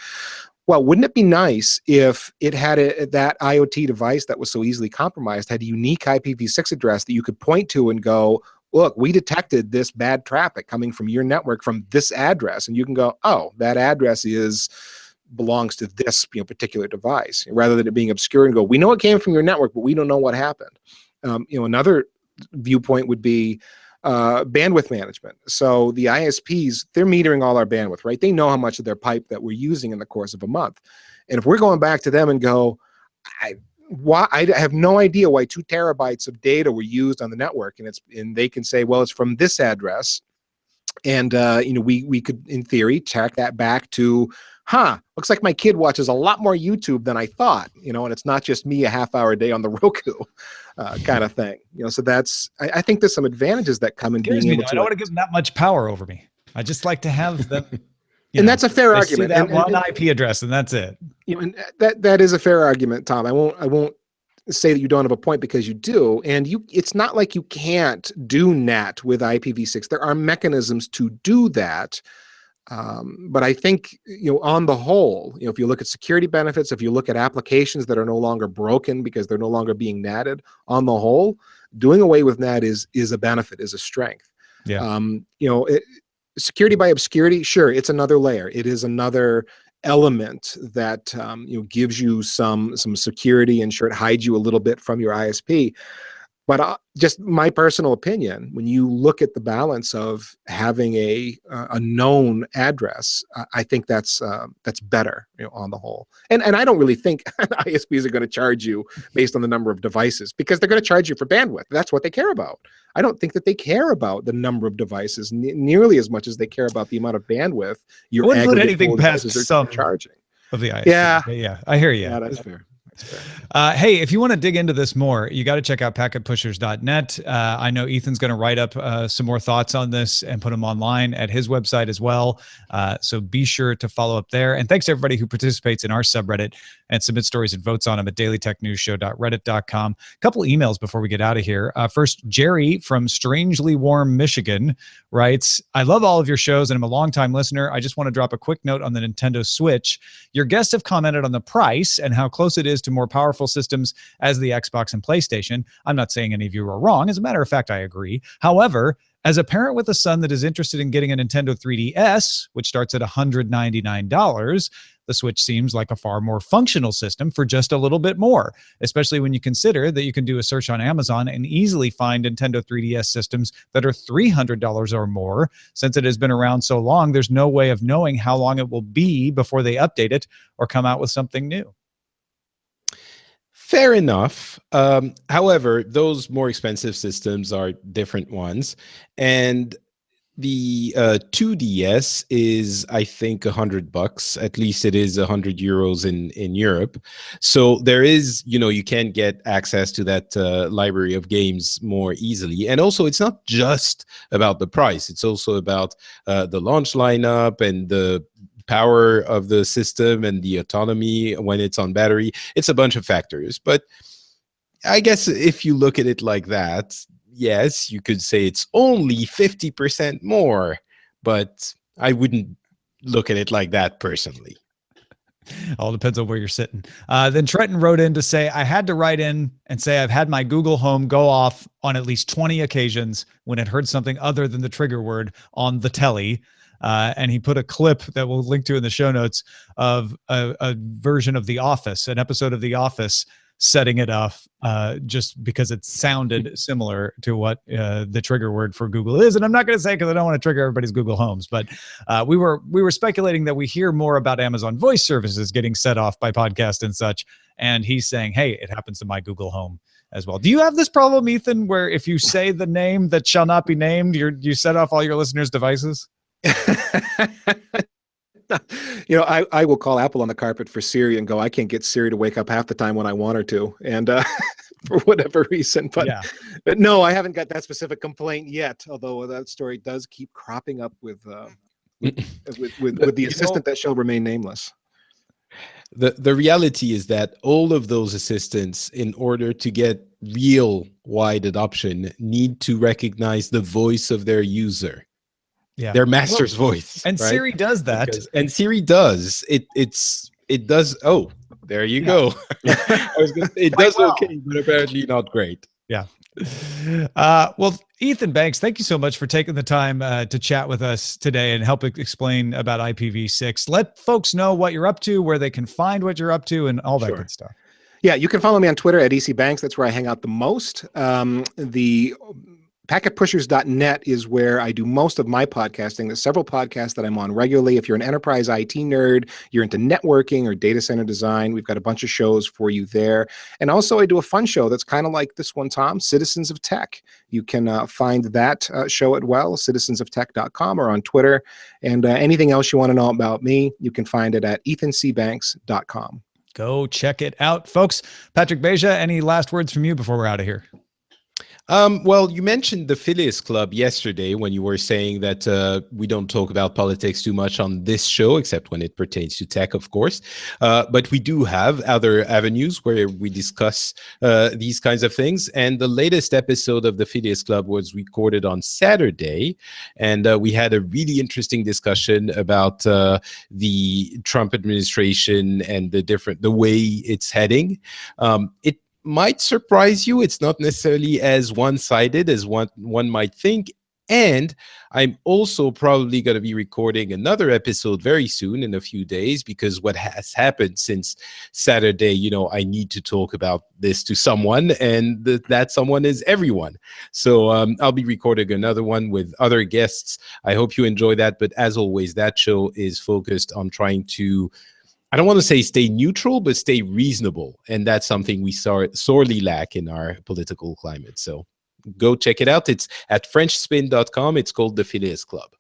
Well, wouldn't it be nice if it had that IoT device that was so easily compromised had a unique IPv6 address that you could point to and go, look, we detected this bad traffic coming from your network from this address, and you can go, oh, that address belongs to this particular device, rather than it being obscure and go, we know it came from your network, but we don't know what happened. Another viewpoint would be bandwidth management. So the ISPs, they're metering all our bandwidth, right? They know how much of their pipe that we're using in the course of a month. And if we're going back to them and go, I have no idea why 2 terabytes of data were used on the network, and they can say, well, it's from this address, and we could, in theory, track that back to, looks like my kid watches a lot more YouTube than I thought, and it's not just me a half hour a day on the Roku, kind of thing. So that's, I think there's some advantages that come in being able to. I don't want to give them that much power over me. I just like to have them. And that's a fair argument. That one IP address, and that's it. And that is a fair argument, Tom. I won't say that you don't have a point, because you do. And it's not like you can't do NAT with IPv6. There are mechanisms to do that. But I think, on the whole, if you look at security benefits, if you look at applications that are no longer broken because they're no longer being natted, on the whole, doing away with NAT is a benefit, is a strength. Yeah. Security by obscurity, sure, it's another layer. It is another element that gives you some security, and sure, it hides you a little bit from your ISP. But just my personal opinion, when you look at the balance of having a known address, I think that's better, on the whole. And I don't really think ISPs are going to charge you based on the number of devices, because they're going to charge you for bandwidth. That's what they care about. I don't think that they care about the number of devices nearly as much as they care about the amount of bandwidth your wouldn't put aggregate anything past devices some are charging. Of the ISP. Yeah, yeah, I hear you. Yeah, that's fair. Hey, if you want to dig into this more, you got to check out packetpushers.net. I know Ethan's going to write up some more thoughts on this and put them online at his website as well. So be sure to follow up there. And thanks to everybody who participates in our subreddit and submits stories and votes on them at dailytechnewsshow.reddit.com. A couple emails before we get out of here. First, Jerry from Strangely Warm, Michigan writes, I love all of your shows and I'm a longtime listener. I just want to drop a quick note on the Nintendo Switch. Your guests have commented on the price and how close it is to more powerful systems as the Xbox and PlayStation. I'm not saying any of you are wrong. As a matter of fact, I agree. However, as a parent with a son that is interested in getting a Nintendo 3DS, which starts at $199, the Switch seems like a far more functional system for just a little bit more, especially when you consider that you can do a search on Amazon and easily find Nintendo 3DS systems that are $300 or more. Since it has been around so long, there's no way of knowing how long it will be before they update it or come out with something new. Fair enough. However, those more expensive systems are different ones. And the 2DS is, I think, $100. At least it is €100 in Europe. So there is, you can get access to that library of games more easily. And also, it's not just about the price. It's also about the launch lineup and the power of the system and the autonomy when it's on battery. It's a bunch of factors. But I guess if you look at it like that, yes, you could say it's only 50% more, but I wouldn't look at it like that personally. All depends on where you're sitting. Then Trenton wrote in to say, I had to write in and say I've had my Google Home go off on at least 20 occasions when it heard something other than the trigger word on the telly. And he put a clip that we'll link to in the show notes of a version of The Office, an episode of The Office, setting it off just because it sounded similar to what the trigger word for Google is. And I'm not going to say because I don't want to trigger everybody's Google Homes, but we were speculating that we hear more about Amazon voice services getting set off by podcasts and such. And he's saying, hey, it happens to my Google Home as well. Do you have this problem, Ethan, where if you say the name that shall not be named, you set off all your listeners' devices? I will call Apple on the carpet for Siri and go, I can't get Siri to wake up half the time when I want her to. And for whatever reason, but no, I haven't got that specific complaint yet. Although that story does keep cropping up with the assistant that shall remain nameless. The reality is that all of those assistants, in order to get real wide adoption, need to recognize the voice of their user. Yeah, their master's voice, and right? Siri does that. And Siri does it does. Oh, there you go. I was gonna say it does okay, but apparently not great. Yeah. Well, Ethan Banks, thank you so much for taking the time to chat with us today and help explain about IPv6. Let folks know what you're up to, where they can find what you're up to, and all that good stuff. Yeah, you can follow me on Twitter at ECBanks. That's where I hang out the most. The packetpushers.net is where I do most of my podcasting. There's several podcasts that I'm on regularly. If you're an enterprise IT nerd, you're into networking or data center design, we've got a bunch of shows for you there. And also I do a fun show that's kind of like this one, Tom, Citizens of Tech. You can find that show at citizensoftech.com or on Twitter. And anything else you want to know about me, you can find it at ethancbanks.com. Go check it out, folks. Patrick Beja, any last words from you before we're out of here? Well, you mentioned the Phileas Club yesterday when you were saying that we don't talk about politics too much on this show, except when it pertains to tech, of course. But we do have other avenues where we discuss these kinds of things. And the latest episode of the Phileas Club was recorded on Saturday. And we had a really interesting discussion about the Trump administration and the way it's heading. It might surprise you. It's not necessarily as one-sided as one might think. And I'm also probably going to be recording another episode very soon in a few days, because what has happened since Saturday, I need to talk about this to someone, and that someone is everyone. So I'll be recording another one with other guests. I hope you enjoy that. But as always, that show is focused on trying to, I don't want to say stay neutral, but stay reasonable. And that's something we sorely lack in our political climate. So go check it out. It's at FrenchSpin.com. It's called The Phileas Club.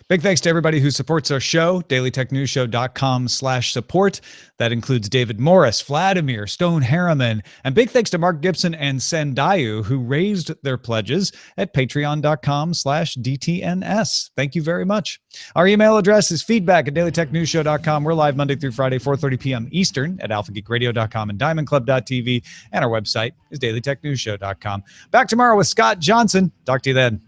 Big thanks to everybody who supports our show, dailytechnewsshow.com/support. That includes David Morris, Vladimir, Stone Harriman, and big thanks to Mark Gibson and Sendayu, who raised their pledges at patreon.com/DTNS. Thank you very much. Our email address is feedback@dailytechnewsshow.com. We're live Monday through Friday, 4:30 p.m. Eastern at alphageekradio.com and diamondclub.tv. And our website is dailytechnewsshow.com. Back tomorrow with Scott Johnson. Talk to you then.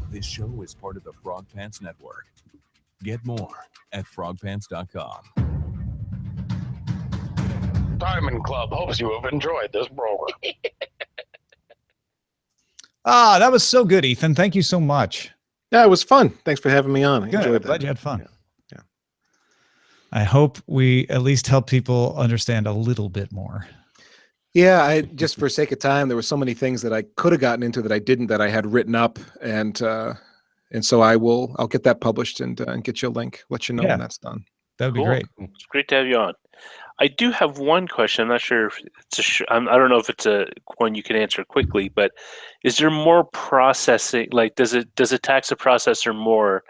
This show is part of the Frog Pants Network. Get more at frogpants.com. Diamond Club hopes you have enjoyed this program. That was so good, Ethan. Thank you so much. Yeah, it was fun. Thanks for having me on. I Good. enjoyed I'm glad that. you had fun. Yeah. I hope we at least help people understand a little bit more. Yeah, I just for sake of time, there were so many things that I could have gotten into that I didn't, that I had written up, and so I'll get that published and get you a link, let you know when that's done. That would be Cool. great. It's great to have you on. I do have one question. I'm not sure if it's I don't know if it's a one you can answer quickly, but is there more processing? Like, does it tax a processor more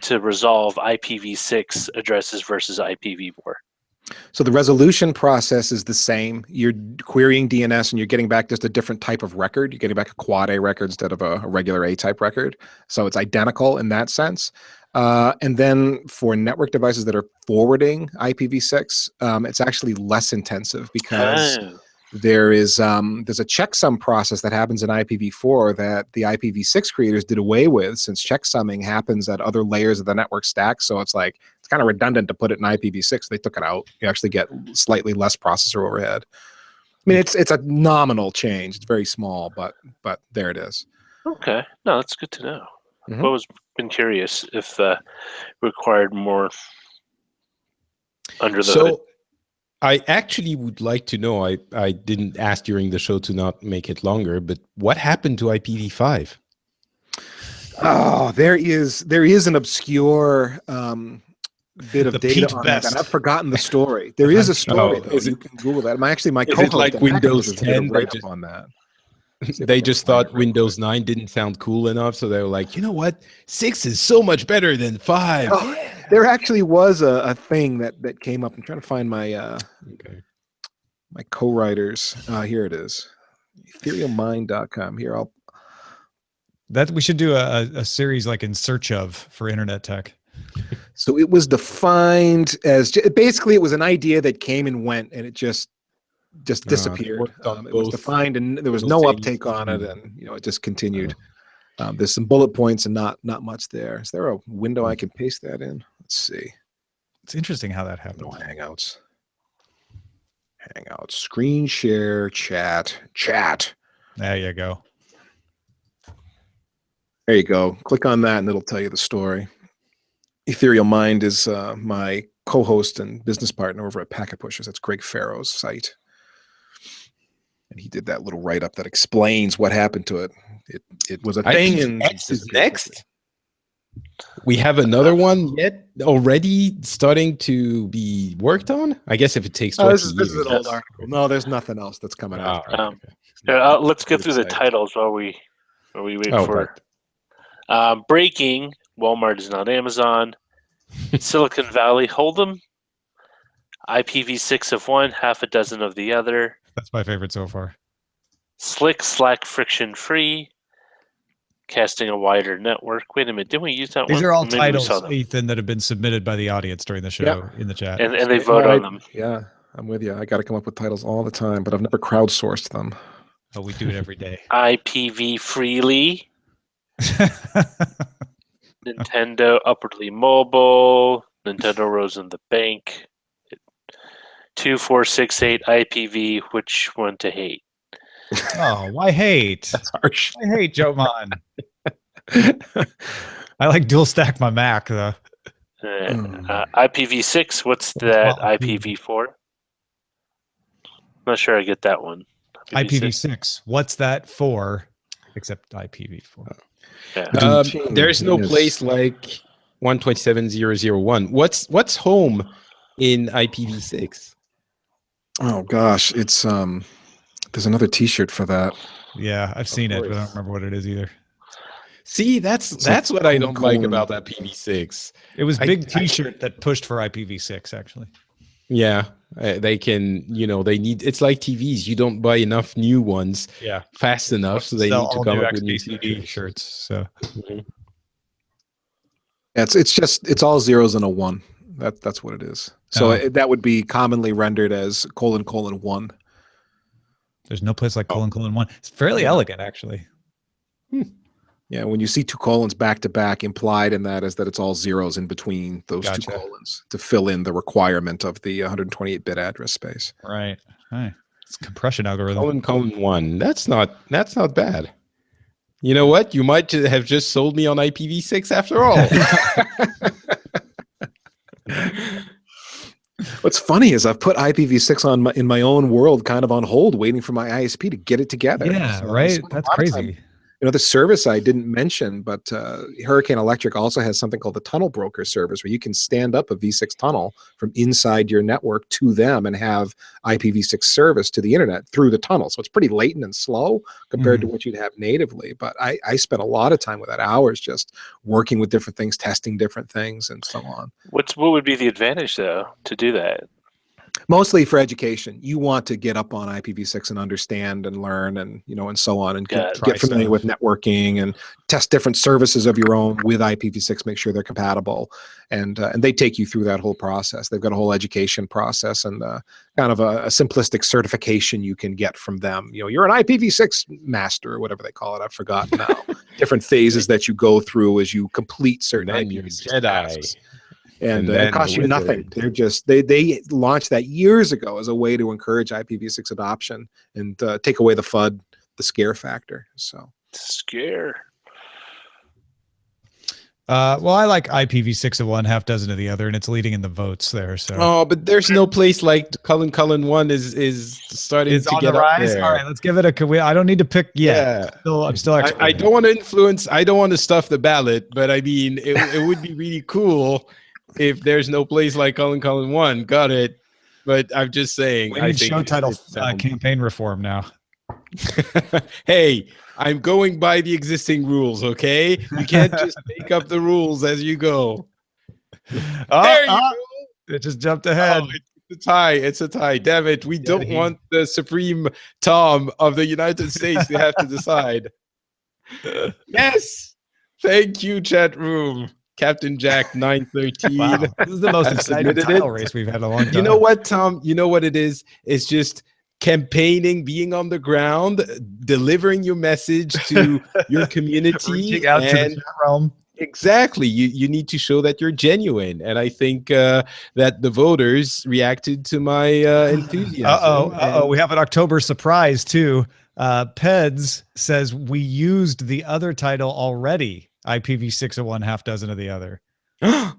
to resolve IPv6 addresses versus IPv4? So the resolution process is the same. You're querying DNS and you're getting back just a different type of record. You're getting back a quad A record instead of a regular A type record. So it's identical in that sense. And then for network devices that are forwarding IPv6, it's actually less intensive because there's a checksum process that happens in IPv4 that the IPv6 creators did away with, since checksumming happens at other layers of the network stack. So it's kind of redundant to put it in IPv6. They took it out. You actually get slightly less processor overhead. I mean, it's a nominal change. It's very small, but there it is. Okay, no, that's good to know. Mhm. I've always been curious if required more under the hood. So I actually would like to know, I didn't ask during the show to not make it longer, but what happened to IPv5? Oh, there is an obscure bit of The data Pete on that, Best. and I've forgotten the story. There is a story. is You can Google that. My is co-host it like at Windows Hackers did a 10 that write-up just- on that. They just thought Windows 9 didn't sound cool enough, so they were like, you know what? 6 is so much better than 5. Oh, there actually was a thing that came up. I'm trying to find my my co-writers. Here it is. etherealmind.com. Here, We should do a series like In Search Of for Internet Tech. So it was defined as basically it was an idea that came and went, and it just disappeared. worked on It was both defined, and there was no uptake on it, and it just continued. There's some bullet points and not much there. Is there a window I can paste that in? Let's see. It's interesting how that happened. No, Hangouts, screen share, chat. There you go. There you go. Click on that, and it'll tell you the story. Ethereal Mind is my co-host and business partner over at Packet Pushers. That's Greg Farrow's site. And he did that little write-up that explains what happened to it. It was a thing. And IPv6 is next. We have another one yet already starting to be worked on. I guess if it takes 20 this is years. an old article. No, there's nothing else that's coming out. Let's get through the titles while we wait for breaking. Walmart is not Amazon. Silicon Valley Hold'em. IPv6 of one, half a dozen of the other. That's my favorite so far. Slick, slack, friction free. Casting a wider network. Wait a minute, didn't we use that one? These are all Maybe we titles, saw them. Ethan, that have been submitted by the audience during the show in the chat. And they vote on them. Yeah, I'm with you. I got to come up with titles all the time, but I've never crowdsourced them. Oh, we do it every day. IPv freely. Nintendo upwardly mobile. Nintendo rose in the bank. 2468 IPv. Which one to hate? Oh, why hate? That's harsh. I hate Joe Mon. I like dual stack my Mac though. IPv6. What's that? IPv4. Not sure I get that one. IPv6. What's that for? Except IPv4. Yeah. There's no place like 127.0.0.1. What's home in IPv6? Oh gosh, it's There's another T-shirt for that. Yeah, I've seen it, but I don't course. remember what it is either. See, that's what I don't like about that PV6. It was I- big T-shirt that pushed for IPv6 actually. Yeah, they can, they need, it's like TVs. You don't buy enough new ones Yeah, fast enough, so they sell need to all come new up with new XBCD features. shirts. So Yeah, it's all zeros and a 1. That's what it is. So Oh. that would be commonly rendered as : : 1. there's no place like : : 1. It's fairly elegant actually. Yeah, when you see 2 colons back to back, implied in that is that it's all zeros in between those Gotcha. 2 colons to fill in the requirement of the 128-bit address space. Right. It's a compression algorithm. : 1. That's not bad. You know what? You might have just sold me on IPv6 after all. What's funny is I've put IPv6 in my own world kind of on hold, waiting for my ISP to get it together. Yeah, So I right. spent a That's lot of time. crazy. The service I didn't mention, but Hurricane Electric also has something called the tunnel broker service, where you can stand up a V6 tunnel from inside your network to them and have IPv6 service to the internet through the tunnel. So it's pretty latent and slow compared to what you'd have natively. But I spent a lot of time with that, hours just working with different things, testing different things, and so on. What would be the advantage though to do that? Mostly for education. You want to get up on IPv6 and understand and learn and and so on, and Got it. get familiar stuff. with networking and test different services of your own with IPv6, make sure they're compatible, and they take you through that whole process. They've got a whole education process and kind of a simplistic certification you can get from them. You're an IPv6 master or whatever they call it. I've forgotten now. Different phases that you go through as you complete certain Then you're IPv6 tasks. Jedi. And then it costs the you nothing. wizard. They're just they launched that years ago as a way to encourage IPv6 adoption and take away the FUD, the scare factor. So Scare. Well, I like IPv6 of one, half dozen of the other, and it's leading in the votes there. So Oh, but there's no place like Cullen 1 is starting it's to on get the up rise. there. All right, let's give it a. I don't need to pick yet. Yeah. I'm still. I don't want to influence. I don't want to stuff the ballot, but I mean, it would be really cool if there's no place like Cullen 1. Got it. But I'm just saying. We I need think show title it sounds- campaign reform now. Hey, I'm going by the existing rules, okay? You can't just make up the rules as you go. There you go. It just jumped ahead. Oh, it's a tie. It's a tie. Damn it. We don't want the supreme Tom of the United States to have to decide. Yes. Thank you, chat room. Captain Jack 913. Wow. This is the most I've exciting submitted title it. race we've had in a long time. You know what, Tom? You know what it is? It's just campaigning, being on the ground, delivering your message to your community. Reaching out to the and chat realm. exactly. You need to show that you're genuine. And I think that the voters reacted to my enthusiasm. We have an October surprise too. Peds says we used the other title already. IPv6 of one, half dozen of the other. Wow.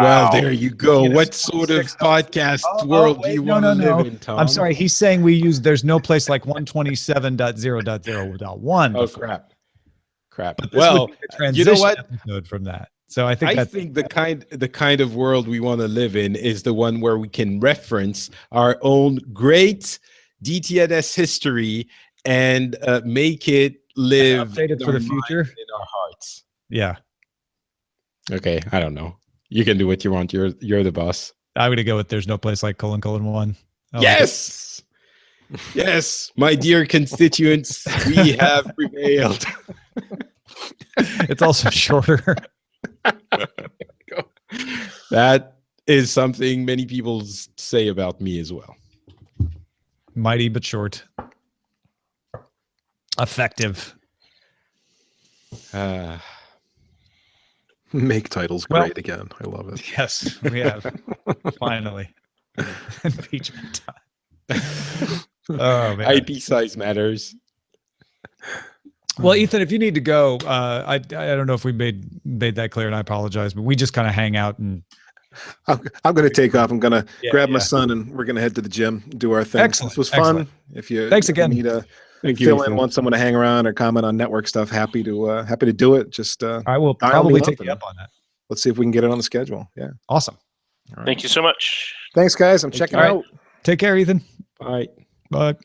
Well, there you go. Yes. What sort of 6. podcast world do you want to live in, Tom? I'm sorry. He's saying we use. There's no place like 127.0.0.1. Oh, crap. But this Well, would be the you know transition what? episode from that. So I think I that's think the kind of world we want to live in is the one where we can reference our own great DTNS history and make it live updated in for our the future. minds and in our hearts. yeah. Okay, I don't know. You can do what you want. You're the boss. I'm gonna go with there's no place like : 1. I like it. Yes. Yes, my dear constituents, we have prevailed. It's also shorter. That is something many people say about me as well. Mighty but short. Effective. make titles Well- great again. I love it. Yes, we have. Finally. Impeachment time. Oh man. IP size matters. Well, Ethan, if you need to go, I don't know if we made that clear, and I apologize, but we just kind of hang out and I'm going to take off. I'm going to Yeah, grab my yeah. son and we're going to head to the gym, do our thing. Excellent, This was fun. excellent. If you Thanks again. need a Thank you. fill in, Ethan. want someone to hang around or comment on network stuff, happy to do it. Just I will Dial probably me up take you and- up on that. let's see if we can get it on the schedule. Yeah. Awesome. All right. Thank you so much. Thanks, guys. I'm checking you. out. Take care, Ethan. Bye. Bye.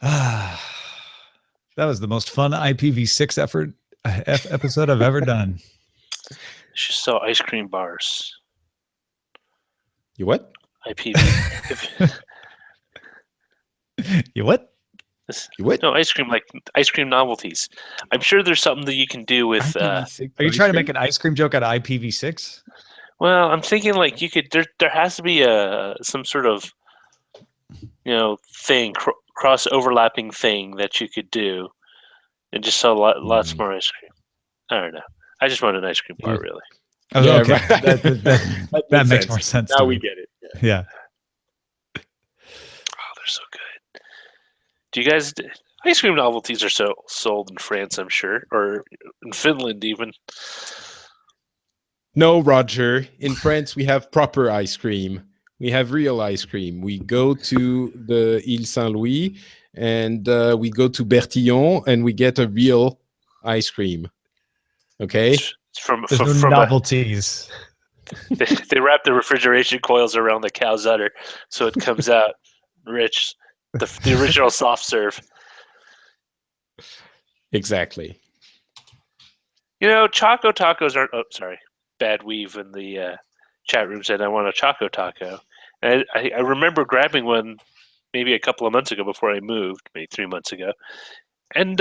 That was the most fun IPv6 episode I've ever done. She saw ice cream bars. You what? IPv. You what? You what? No, ice cream novelties. I'm sure there's something that you can do with. IPv6 Are you ice trying to cream? make an ice cream joke out of IPv6? Well, I'm thinking like you could. There has to be some sort of, thing cross overlapping thing that you could do, and just sell lots more ice cream. I don't know. I just want an ice cream bar, Yeah. really. Oh, Yeah, okay. right. That makes more sense. Now to we me. get it. Yeah. Oh, they're so good. Do you guys? Ice cream novelties are sold in France, I'm sure, or in Finland even. No, Roger. In France, we have proper ice cream. We have real ice cream. We go to the Ile Saint-Louis and we go to Bertillon and we get a real ice cream. Okay? It's from There's no from novelties. they wrap the refrigeration coils around the cow's udder so it comes out rich. The original soft serve. Exactly. Choco tacos aren't. Oh, sorry, bad weave in the chat room said I want a Choco taco. And I remember grabbing one maybe a couple of months ago before I moved, maybe 3 months ago, and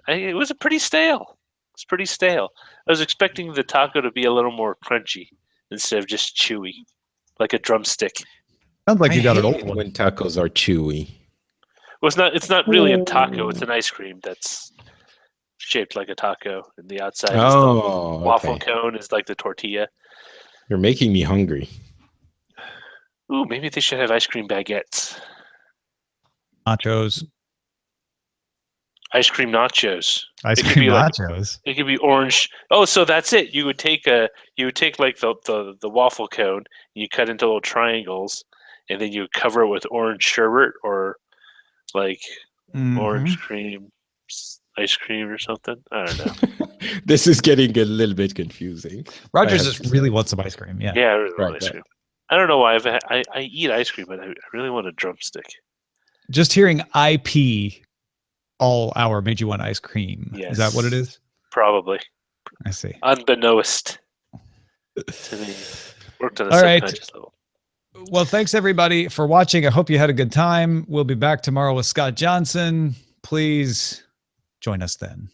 it was pretty stale. It's pretty stale. I was expecting the taco to be a little more crunchy instead of just chewy, like a drumstick. Sounds like you got an I old hate one. when tacos are chewy. Well, it's not really a taco. It's an ice cream that's shaped like a taco, and the outside is the Oh, waffle okay. cone is like the tortilla. You're making me hungry. Ooh, maybe they should have ice cream baguettes. Nachos. Ice cream nachos. Ice It could cream be like- nachos. It could be orange. Oh, so that's it. You would take like the waffle cone, and you cut into little triangles, and then you would cover it with orange sherbet or like orange cream ice cream or something. I don't know. This is getting a little bit confusing. Rogers I have just to really say. wants some ice cream. Yeah. Yeah, I really want Right, ice cream. I don't know why. I eat ice cream, but I really want a drumstick. Just hearing IP all hour made you want ice cream. Is that what it is? Probably. I see. Unbeknownst to me. Worked on a All right. subconscious level. Well, thanks everybody for watching. I hope you had a good time. We'll be back tomorrow with Scott Johnson. Please join us then.